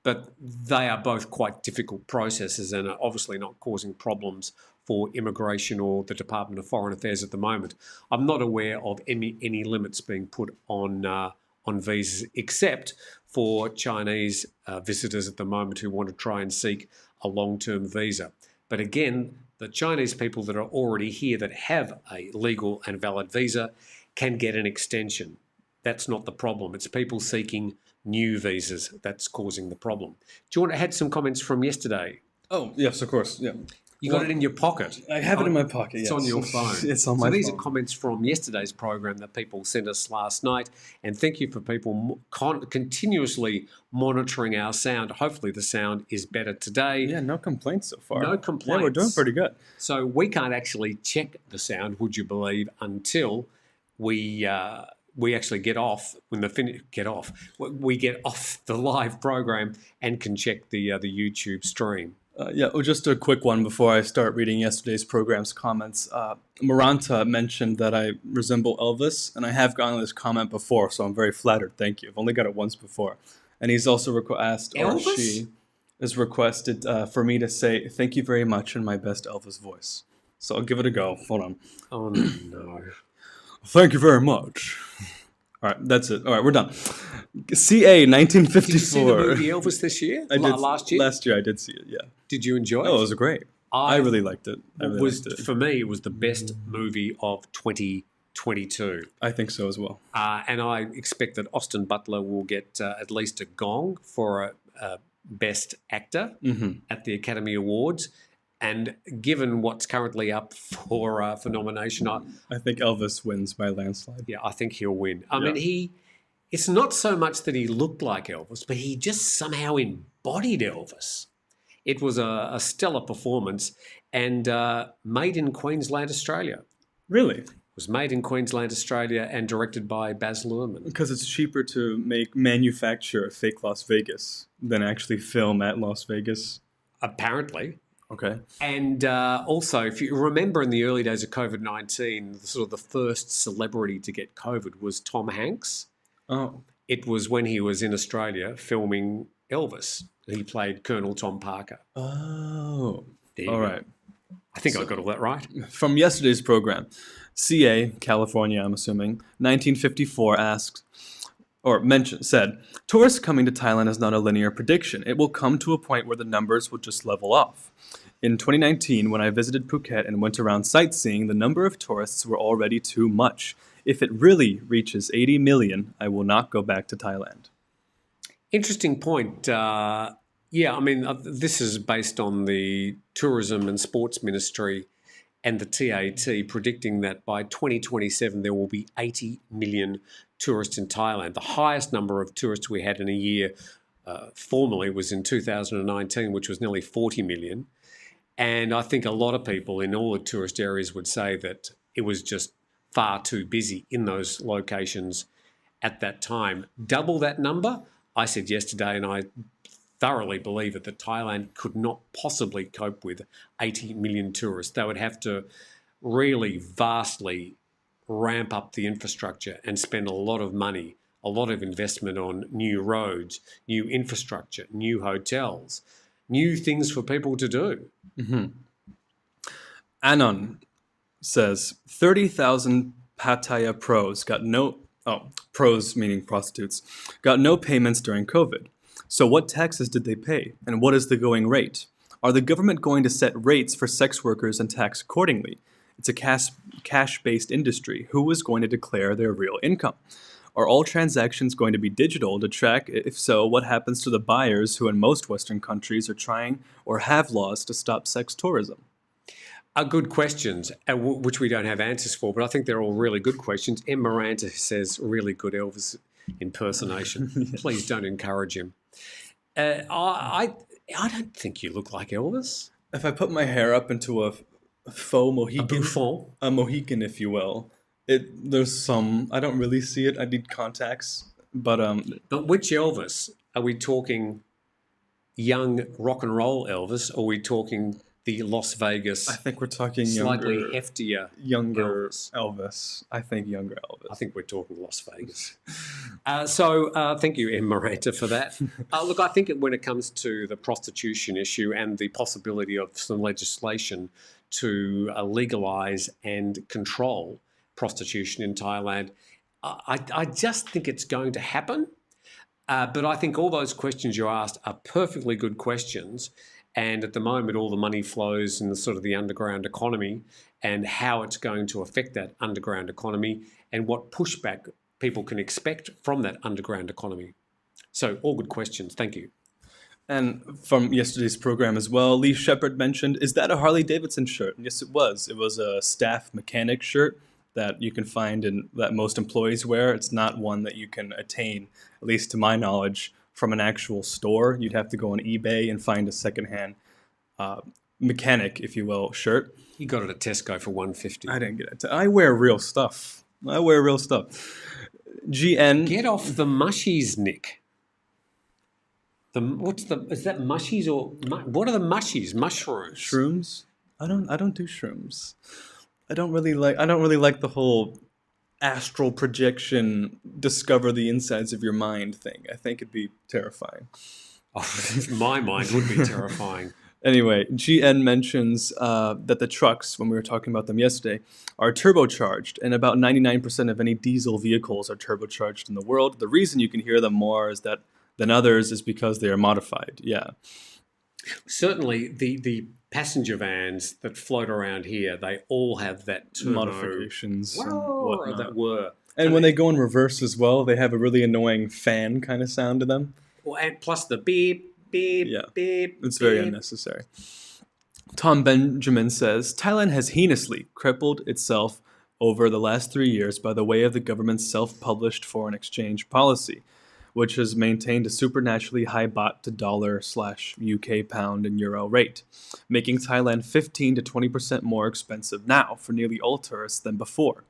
But they are both quite difficult processes and are obviously not causing problems for immigration or the Department of Foreign Affairs at the moment. I'm not aware of any limits being put on visas, except for Chinese visitors at the moment who want to try and seek a long-term visa. But again, the Chinese people that are already here that have a legal and valid visa can get an extension. That's not the problem. It's people seeking new visas that's causing the problem. Do you want to add some comments from yesterday? Oh, yes, of course. Yeah. You got it in your pocket. I have it in my pocket, yes. It's on your phone. It's on my phone. So these are comments from yesterday's program that people sent us last night. And thank you for people continuously monitoring our sound. Hopefully the sound is better today. Yeah, no complaints so far. No complaints. Yeah, we're doing pretty good. So we can't actually check the sound, would you believe, until we actually get off we get off the live program and can check the YouTube stream. Just a quick one before I start reading yesterday's program's comments. Maranta mentioned that I resemble Elvis, and I have gotten this comment before, so I'm very flattered. Thank you. I've only got it once before. And he's also asked, or she has requested for me to say thank you very much in my best Elvis voice. So I'll give it a go. Hold on. Oh, no. Thank you very much. All right, that's it. All right, we're done. CA 1954. Did you see the movie Elvis this year? I did. Last year? Last year I did see it, yeah. Did you enjoy it? Oh, it was great. I really liked it. For me, it was the best movie of 2022. I think so as well. And I expect that Austin Butler will get at least a gong for a Best Actor at the Academy Awards. And given what's currently up for nomination, I think Elvis wins by a landslide. Yeah, I think he'll win. I mean, it's not so much that he looked like Elvis, but he just somehow embodied Elvis. It was a stellar performance and made in Queensland, Australia. Really? It was made in Queensland, Australia and directed by Baz Luhrmann. Because it's cheaper to manufacture a fake Las Vegas than actually film at Las Vegas? Apparently. Okay. And also, if you remember in the early days of COVID-19, sort of the first celebrity to get COVID was Tom Hanks. Oh. It was when he was in Australia filming Elvis. He played Colonel Tom Parker. Oh. All right. I think I got all that right. From yesterday's program, CA, California, I'm assuming, 1954 said, tourists coming to Thailand is not a linear prediction. It will come to a point where the numbers will just level off. In 2019, when I visited Phuket and went around sightseeing, the number of tourists were already too much. If it really reaches 80 million, I will not go back to Thailand. Interesting point. Yeah, I mean, this is based on the Tourism and Sports Ministry and the TAT predicting that by 2027 there will be 80 million tourists in Thailand. The highest number of tourists we had in a year formerly was in 2019, which was nearly 40 million. And I think a lot of people in all the tourist areas would say that it was just far too busy in those locations at that time. Double that number, I said yesterday, and I thoroughly believe it, that Thailand could not possibly cope with 80 million tourists. They would have to really vastly ramp up the infrastructure and spend a lot of money, a lot of investment on new roads, new infrastructure, new hotels, new things for people to do. Mm-hmm. Anon says 30,000 Pattaya pros got no Oh, pros meaning prostitutes, got no payments during COVID. So what taxes did they pay? And what is the going rate? Are the government going to set rates for sex workers and tax accordingly? It's a cash-based industry. Who is going to declare their real income? Are all transactions going to be digital to track? If so, what happens to the buyers who in most Western countries are trying or have laws to stop sex tourism? Are good questions, which we don't have answers for, but I think they're all really good questions. M. Miranda says, really good Elvis impersonation. Please don't encourage him. I don't think you look like Elvis. If I put my hair up into a faux A Mohican, bouffon. a Mohican, if you will, there's some. I don't really see it. I need contacts, but But which Elvis? Are we talking young rock and roll Elvis, or are we talking the Las Vegas, I think we're talking slightly younger, heftier younger Elvis? Elvis. I think younger Elvis. I think we're talking Las Vegas. Thank you, M. Miranda, for that. Look, I think when it comes to the prostitution issue and the possibility of some legislation to legalise and control prostitution in Thailand, I just think it's going to happen. But I think all those questions you asked are perfectly good questions. And at the moment, all the money flows in the sort of the underground economy and how it's going to affect that underground economy and what pushback people can expect from that underground economy. So all good questions. Thank you. And from yesterday's program as well, Lee Shepard mentioned, is that a Harley Davidson shirt? And yes, it was. It was a staff mechanic shirt that you can find in that most employees wear. It's not one that you can attain, at least to my knowledge, from an actual store. You'd have to go on eBay and find a secondhand mechanic, if you will, shirt. You got it at Tesco for $150. I didn't get it. I wear real stuff. GN. Get off the mushies, Nick. Is that mushies or what are the mushies? Mushrooms. Shrooms? I don't do shrooms. I don't really like the whole astral projection, discover the insides of your mind thing. I think it'd be terrifying. Oh, my mind would be terrifying. Anyway, GN mentions that the trucks, when we were talking about them yesterday, are turbocharged, and about 99% of any diesel vehicles are turbocharged in the world. The reason you can hear them more than others is because they are modified. Yeah. Certainly, the passenger vans that float around here, they all have that turbo Modifications and whatnot. that were. And when they go in reverse as well, they have a really annoying fan kind of sound to them. Well, and plus the beep, beep, Yeah. beep. It's very beep. unnecessary. Tom Benjamin says, Thailand has heinously crippled itself over the last 3 years by the way of the government's self-published foreign exchange policy, which has maintained a supernaturally high baht to dollar/UK pound and euro rate, making Thailand 15 to 20% more expensive now for nearly all tourists than before.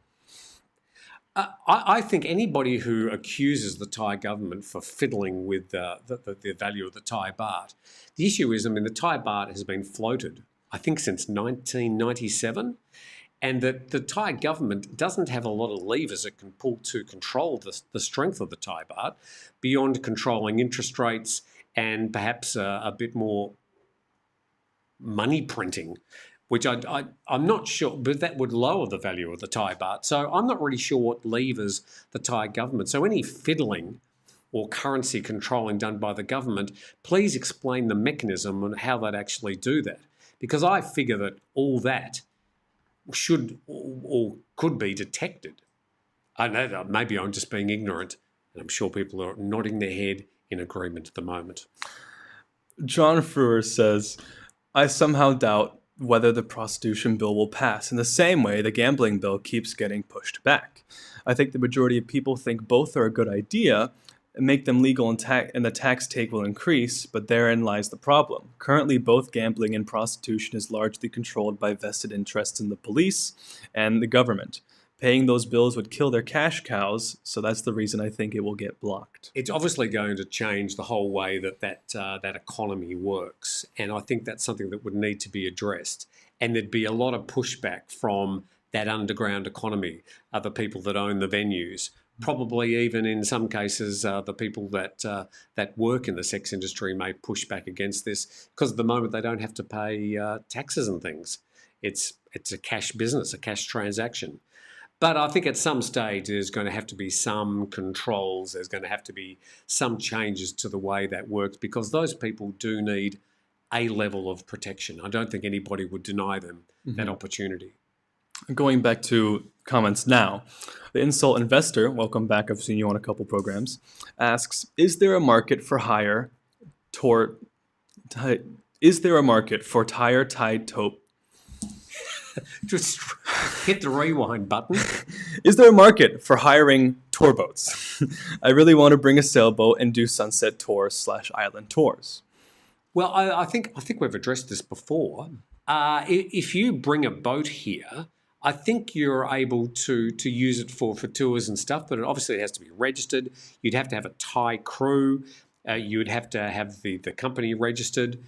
I think anybody who accuses the Thai government for fiddling with the value of the Thai baht, the issue is, I mean, the Thai baht has been floated, I think, since 1997, and that the Thai government doesn't have a lot of levers it can pull to control the strength of the Thai baht beyond controlling interest rates and perhaps a bit more money printing, which I'm not sure, but that would lower the value of the Thai baht. So I'm not really sure what levers the Thai government. So any fiddling or currency controlling done by the government, please explain the mechanism and how they'd actually do that. Because I figure that all that should or could be detected. I know that maybe I'm just being ignorant, and I'm sure people are nodding their head in agreement at the moment. John Frewer says, I somehow doubt whether the prostitution bill will pass in the same way the gambling bill keeps getting pushed back. I think the majority of people think both are a good idea and make them legal and the tax take will increase, but therein lies the problem. Currently, both gambling and prostitution is largely controlled by vested interests in the police and the government. Paying those bills would kill their cash cows, so that's the reason I think it will get blocked. It's obviously going to change the whole way that economy works, and I think that's something that would need to be addressed. And there'd be a lot of pushback from that underground economy, the people that own the venues, probably even in some cases the people that work in the sex industry may push back against this because at the moment they don't have to pay taxes and things. It's a cash business, a cash transaction. But I think at some stage there's going to have to be some controls. There's going to have to be some changes to the way that works because those people do need a level of protection. I don't think anybody would deny them that opportunity. Going back to comments now, the Insult Investor, welcome back, I've seen you on a couple programs, asks, is there a market for tire tied tope? Just hit the rewind button. Is there a market for hiring tour boats? I really want to bring a sailboat and do sunset tours / island tours. Well, I think we've addressed this before. If you bring a boat here, I think you're able to use it for tours and stuff, but obviously it has to be registered. You'd have to have a Thai crew. You'd have to have the company registered.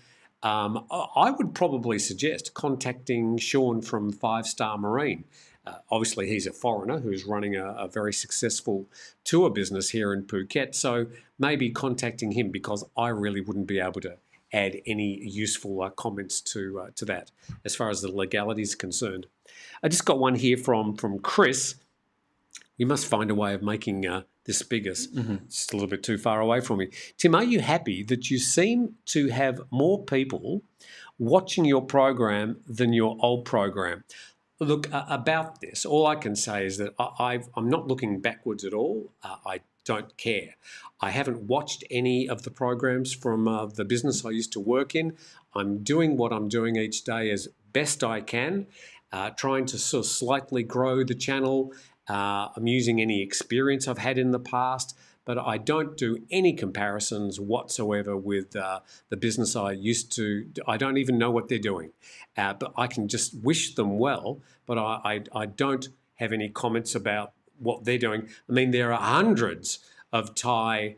I would probably suggest contacting Sean from 5 Star Marine. Obviously, he's a foreigner who's running a very successful tour business here in Phuket. So maybe contacting him because I really wouldn't be able to add any useful comments to that as far as the legality is concerned. I just got one here from Chris. We must find a way of making this bigger. It's just a little bit too far away from me. Tim, are you happy that you seem to have more people watching your program than your old program? Look, about this, all I can say is that I'm not looking backwards at all. I don't care. I haven't watched any of the programs from the business I used to work in. I'm doing what I'm doing each day as best I can, trying to sort of slightly grow the channel. I'm using any experience I've had in the past, but I don't do any comparisons whatsoever with the business I used to. I don't even know what they're doing, but I can just wish them well, but I don't have any comments about what they're doing. I mean, there are hundreds of Thai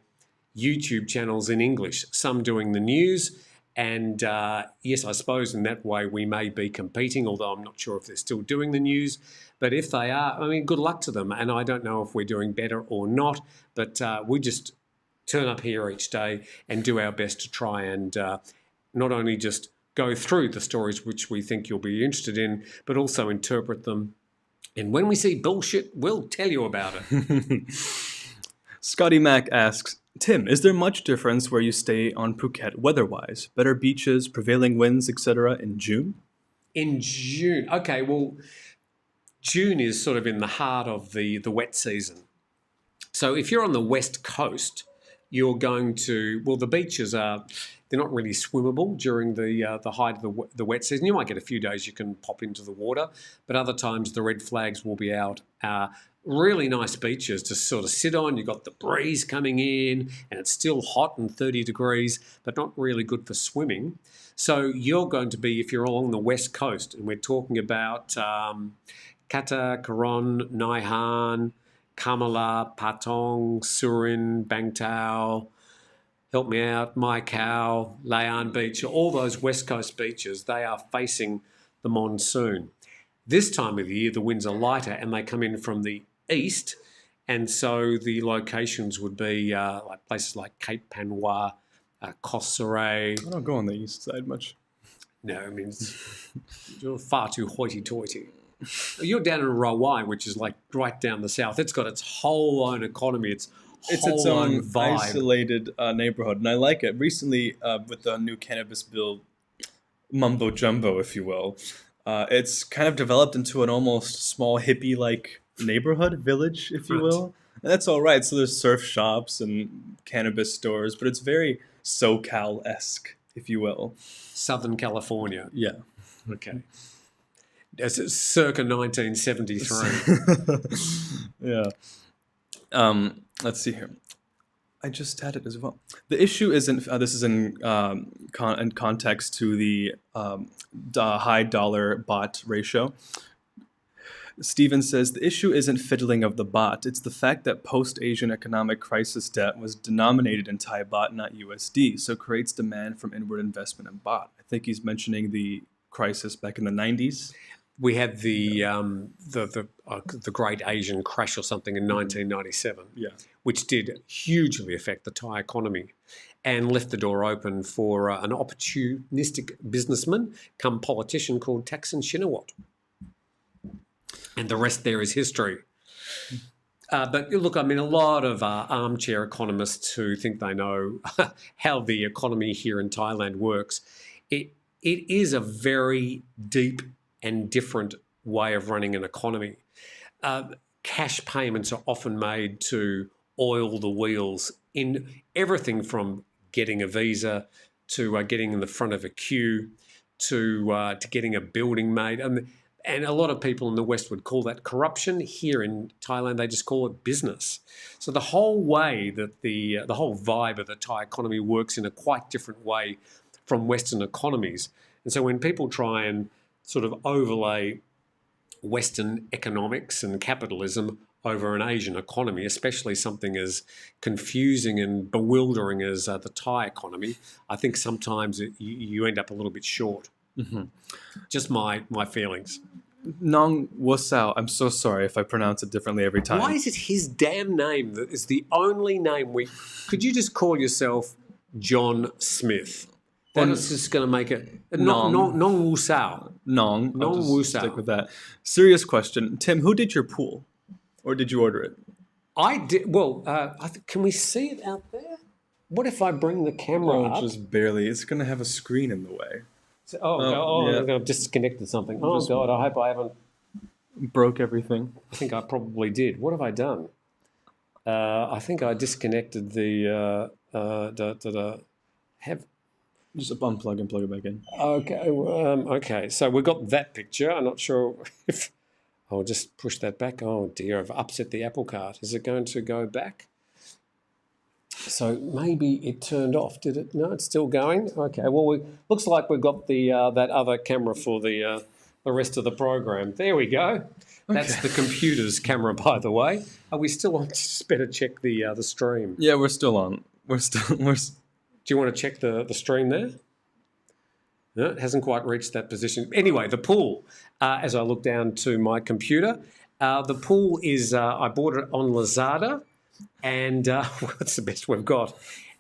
YouTube channels in English, some doing the news. And yes, I suppose in that way we may be competing, although I'm not sure if they're still doing the news. But if they are, I mean, good luck to them. And I don't know if we're doing better or not, but we just turn up here each day and do our best to try and not only just go through the stories which we think you'll be interested in, but also interpret them. And when we see bullshit, we'll tell you about it. Scotty Mac asks, Tim, is there much difference where you stay on Phuket weather-wise? Better beaches, prevailing winds, etc. in June? In June. Okay, well, June is sort of in the heart of the wet season. So if you're on the west coast, you're going to, well, the beaches they're not really swimmable during the height of the wet season. You might get a few days you can pop into the water, but other times the red flags will be out. Really nice beaches to sort of sit on. You've got the breeze coming in and it's still hot and 30 degrees, but not really good for swimming. So you're going to be, if you're along the west coast, and we're talking about Kata, Karon, Nai Han, Kamala, Patong, Surin, Bang Tao, help me out, Mai Khao, Layan Beach, all those west coast beaches, they are facing the monsoon. This time of the year, the winds are lighter and they come in from the east, and so the locations would be like places like Cape Panwa, Koh Saray. I don't go on the east side much. No, I mean, you're far too hoity-toity. You're down in Rawai, which is like right down the south. It's got its whole own economy. It's its own vibe. Isolated neighborhood, and I like it. Recently, with the new cannabis bill, mumbo jumbo, if you will, it's kind of developed into an almost small hippie-like neighborhood, village, if you will. And that's all right. So there's surf shops and cannabis stores, but it's very SoCal-esque, if you will. Southern California. Yeah. Okay. It's circa 1973. Yeah. Let's see here. I just had it as well. The issue isn't. This is in context to the high dollar baht ratio. Steven says the issue isn't fiddling of the baht. It's the fact that post-Asian economic crisis debt was denominated in Thai baht, not USD, so creates demand from inward investment in baht. I think he's mentioning the crisis back in the 90s. We had the Great Asian Crash or something in 1997, which did hugely affect the Thai economy and left the door open for an opportunistic businessman come politician called Thaksin Shinawatra. and the rest there is history. But look, I mean, a lot of armchair economists who think they know how the economy here in Thailand works, it is a very deep and different way of running an economy. Cash payments are often made to oil the wheels in everything from getting a visa to getting in the front of a queue to getting a building made. And a lot of people in the West would call that corruption. Here in Thailand, they just call it business. So the whole way that the whole vibe of the Thai economy works in a quite different way from Western economies. And so when people try and sort of overlay Western economics and capitalism over an Asian economy, especially something as confusing and bewildering as the Thai economy, I think sometimes you end up a little bit short. Mm-hmm. Just my feelings. Nong Wasao. I'm so sorry if I pronounce it differently every time. Why is it his damn name that is the only name we... Could you just call yourself John Smith? Then it's just going to make it... Nong Wusao. Nong Wusao. Stick with that. Serious question. Tim, who did your pool? Or did you order it? I did... Well, can we see it out there? What if I bring the camera up? Just barely. It's going to have a screen in the way. Yeah. I've disconnected something. Oh, God, I hope I haven't... Broke everything. I think I probably did. What have I done? I think I disconnected the... Just unplug and plug it back in. Okay, okay. So we've got that picture. I'm not sure if... I'll just push that back. Oh, dear, I've upset the apple cart. Is it going to go back? So maybe it turned off, did it? No, it's still going. Okay, well, looks like we've got the that other camera for the rest of the program. There we go. That's the computer's camera, by the way. Are we still on? Just better check the stream. Yeah, we're still on. We're. Do you want to check the stream there? No, it hasn't quite reached that position. Anyway, the pool. As I look down to my computer, the pool is. I bought it on Lazada. And what's the best we've got?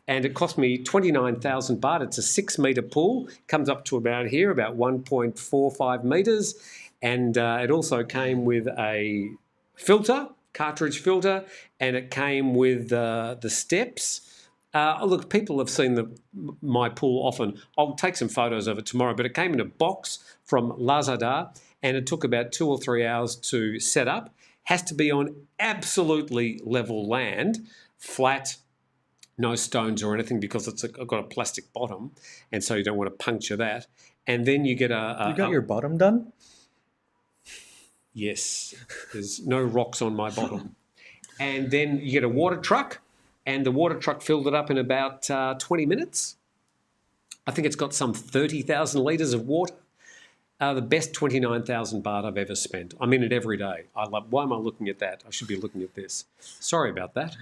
And it cost me 29,000 baht. It's a 6-metre pool. Comes up to about here, about 1.45 metres. And it also came with a filter, cartridge filter, and it came with the steps. Look, people have seen my pool often. I'll take some photos of it tomorrow, but it came in a box from Lazada, and it took about 2 or 3 hours to set up. Has to be on absolutely level land, flat, no stones or anything because it's got a plastic bottom, and so you don't want to puncture that. And then you get You got your bottom done? Yes. There's no rocks on my bottom. And then you get a water truck, and the water truck filled it up in about 20 minutes. I think it's got some 30,000 litres of water. The best 29,000 baht I've ever spent. I'm in it every day. Why am I looking at that? I should be looking at this. Sorry about that.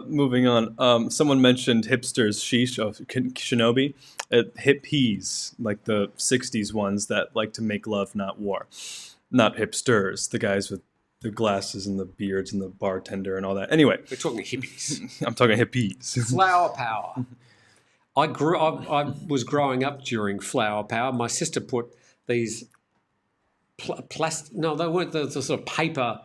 Moving on. Someone mentioned hipsters, sheesh, of Shinobi. Hippies, like the 60s ones that like to make love, not war. Not hipsters, the guys with the glasses and the beards and the bartender and all that. Anyway. We're talking hippies. I'm talking hippies. Flower power. I was growing up during flower power. My sister put these plastic... No, they weren't the sort of paper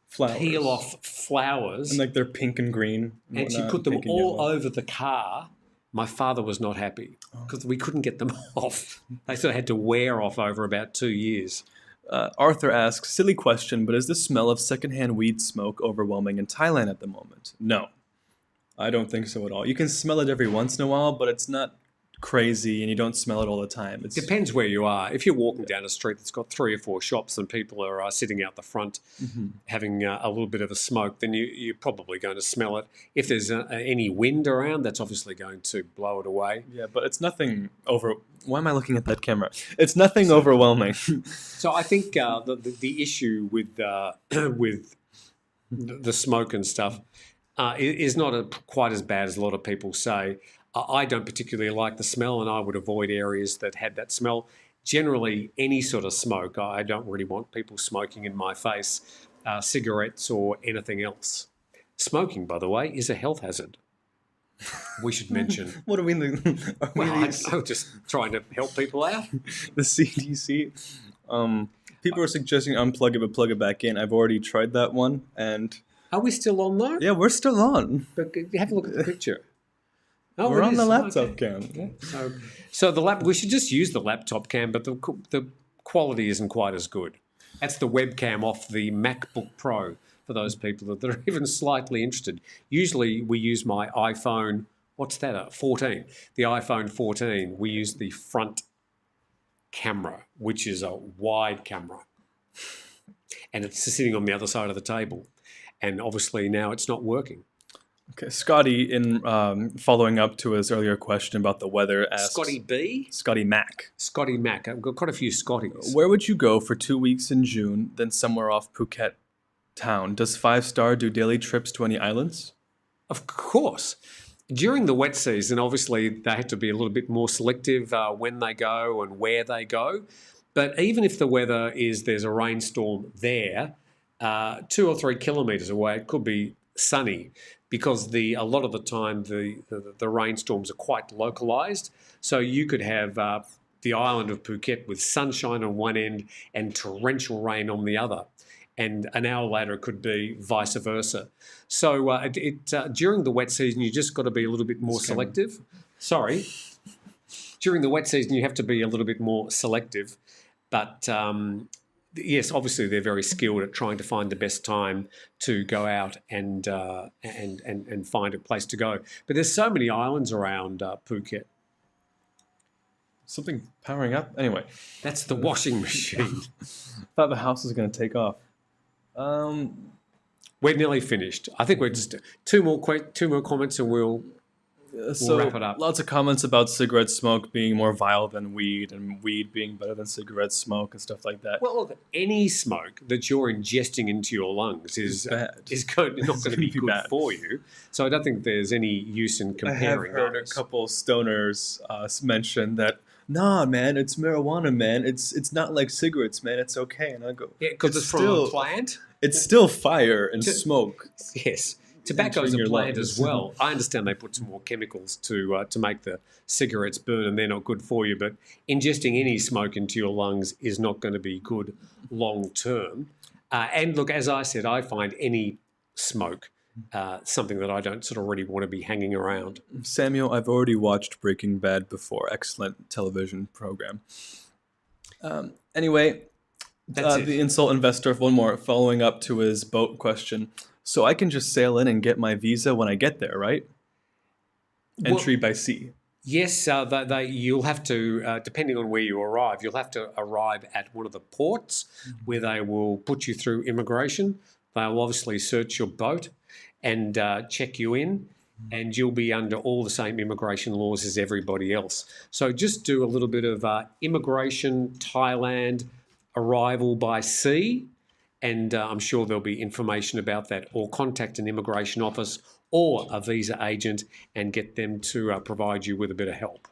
flowers. Peel-off flowers. And like they're pink and green. And she put them all over the car. My father was not happy because we couldn't get them off. They sort of had to wear off over about 2 years. Arthur asks, silly question, but is the smell of secondhand weed smoke overwhelming in Thailand at the moment? No, I don't think so at all. You can smell it every once in a while, but it's not crazy and you don't smell it all the time. It depends where you are. If you're walking down a street that's got 3 or 4 shops and people are sitting out the front having a little bit of a smoke, then you're probably going to smell it. If there's any wind around, that's obviously going to blow it away. Yeah, but it's nothing Why am I looking at that camera? It's nothing overwhelming. So I think the issue with the smoke and stuff is not quite as bad as a lot of people say. I don't particularly like the smell, and I would avoid areas that had that smell. Generally, any sort of smoke, I don't really want people smoking in my face, cigarettes or anything else. Smoking, by the way, is a health hazard. We should mention. What do we mean? I'm just trying to help people out. The CDC. People are suggesting unplug it but plug it back in. I've already tried that one, and Are we still on though? yeah, we're still on. But have a look at the picture. Oh, We're it on the is. laptop Okay. cam. So we should just use the laptop cam, but the quality isn't quite as good. That's the webcam off the MacBook Pro for those people that are even slightly interested. Usually we use my iPhone, what's that, 14? The iPhone 14, we use the front camera, which is a wide camera. And it's sitting on the other side of the table. And obviously now it's not working. Okay, Scotty, in following up to his earlier question about the weather, asked Scotty B? Scotty Mac. Scotty Mac. I've got quite a few Scotties. Where would you go for 2 weeks in June, then somewhere off Phuket town? Does 5-star do daily trips to any islands? Of course. During the wet season, obviously, they have to be a little bit more selective when they go and where they go. But even if the weather is there's a rainstorm there, 2 or 3 kilometres away, it could be sunny because a lot of the time the rainstorms are quite localised. So you could have the island of Phuket with sunshine on one end and torrential rain on the other. And an hour later, it could be vice versa. So during the wet season, you just got to be a little bit more selective. Sorry. During the wet season, you have to be a little bit more selective. But yes, obviously, they're very skilled at trying to find the best time to go out and find a place to go. But there's so many islands around Phuket. Something powering up? Anyway. That's the washing machine. Thought the house was going to take off. We're nearly finished. I think we're just two more comments and we'll wrap it up. Lots of comments about cigarette smoke being more vile than weed and weed being better than cigarette smoke and stuff like that. Well, look, any smoke that you're ingesting into your lungs is not going to be good bad for you. So I don't think there's any use in comparing. I have heard a couple stoners mention that, nah, man, it's marijuana, man. It's not like cigarettes, man. It's okay. And I go, yeah, because it's from a plant. It's still fire and smoke. Yes. Tobacco is a plant as well. I understand they put some more chemicals to make the cigarettes burn and they're not good for you, but ingesting any smoke into your lungs is not going to be good long term. And look, as I said, I find any smoke something that I don't sort of really want to be hanging around. Samuel, I've already watched Breaking Bad before. Excellent television program. Anyway, the insult investor, one more, following up to his boat question. So I can just sail in and get my visa when I get there, right? Entry by sea. Yes, you'll have to, depending on where you arrive, you'll have to arrive at one of the ports where they will put you through immigration. They'll obviously search your boat and check you in, and you'll be under all the same immigration laws as everybody else. So just do a little bit of immigration, Thailand, arrival by sea, and I'm sure there'll be information about that, or contact an immigration office or a visa agent and get them to provide you with a bit of help.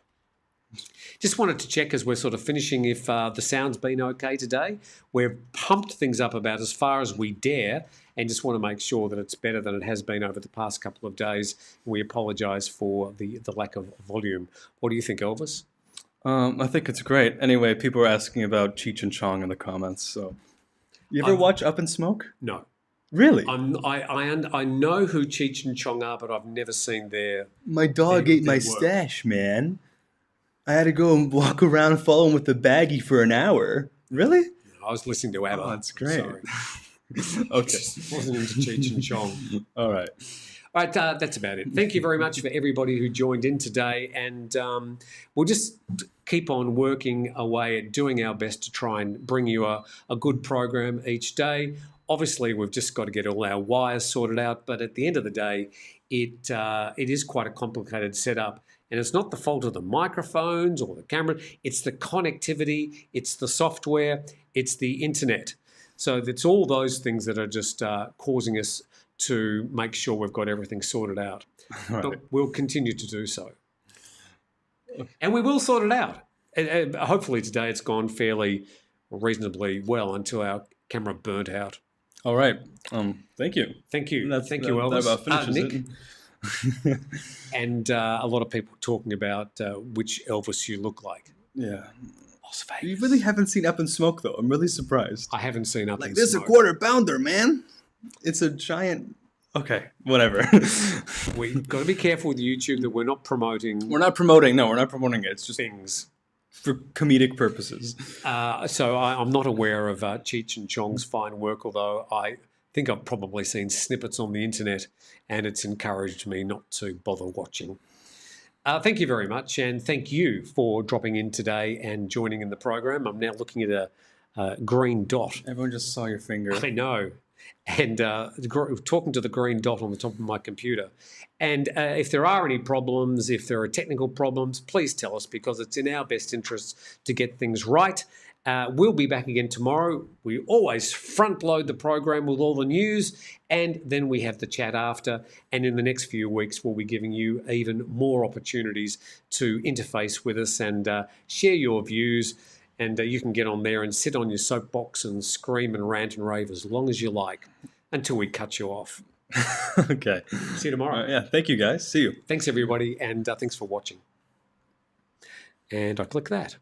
Just wanted to check as we're sort of finishing if the sound's been okay today. We've pumped things up about as far as we dare and just want to make sure that it's better than it has been over the past couple of days. We apologise for the lack of volume. What do you think, Elvis? I think it's great. Anyway, people are asking about Cheech and Chong in the comments. So, you ever watch Up in Smoke? No. Really? I know who Cheech and Chong are, but I've never seen their. My dog ate my stash, man. I had to go and walk around and follow him with the baggie for an hour. Really? I was listening to ABBA. Oh, that's great. Sorry. Okay. Wasn't into Cheech and Chong. All right. All right, that's about it. Thank you very much for everybody who joined in today, and we'll just keep on working away at doing our best to try and bring you a good program each day. Obviously, we've just got to get all our wires sorted out, but at the end of the day, it is quite a complicated setup, and it's not the fault of the microphones or the camera. It's the connectivity, it's the software, it's the internet. So it's all those things that are just causing us to make sure we've got everything sorted out. Right. But we'll continue to do so. And we will sort it out. And hopefully today it's gone fairly reasonably well until our camera burnt out. All right. Thank you. Thank you. Thank you, Elvis. That about finishes Nick. And a lot of people talking about which Elvis you look like. Yeah. Las Vegas. You really haven't seen Up in Smoke, though. I'm really surprised. I haven't seen Up in This is a Smoke. quarter pounder, man. It's a giant. Okay, whatever. We've got to be careful with YouTube that we're not promoting We're not promoting. No, we're not promoting it. It's just things. for comedic purposes. So I'm not aware of Cheech and Chong's fine work, although I think I've probably seen snippets on the internet, and it's encouraged me not to bother watching. Thank you very much, and thank you for dropping in today and joining in the program. I'm now looking at a green dot. Everyone just saw your finger. I know. And talking to the green dot on the top of my computer. And if there are any problems, if there are technical problems, please tell us, because it's in our best interest to get things right. We'll be back again tomorrow. We always front load the program with all the news, and then we have the chat after. And in the next few weeks, we'll be giving you even more opportunities to interface with us and share your views. And you can get on there and sit on your soapbox and scream and rant and rave as long as you like until we cut you off. Okay. See you tomorrow. Yeah, thank you, guys. See you. Thanks, everybody, and thanks for watching. And I click that.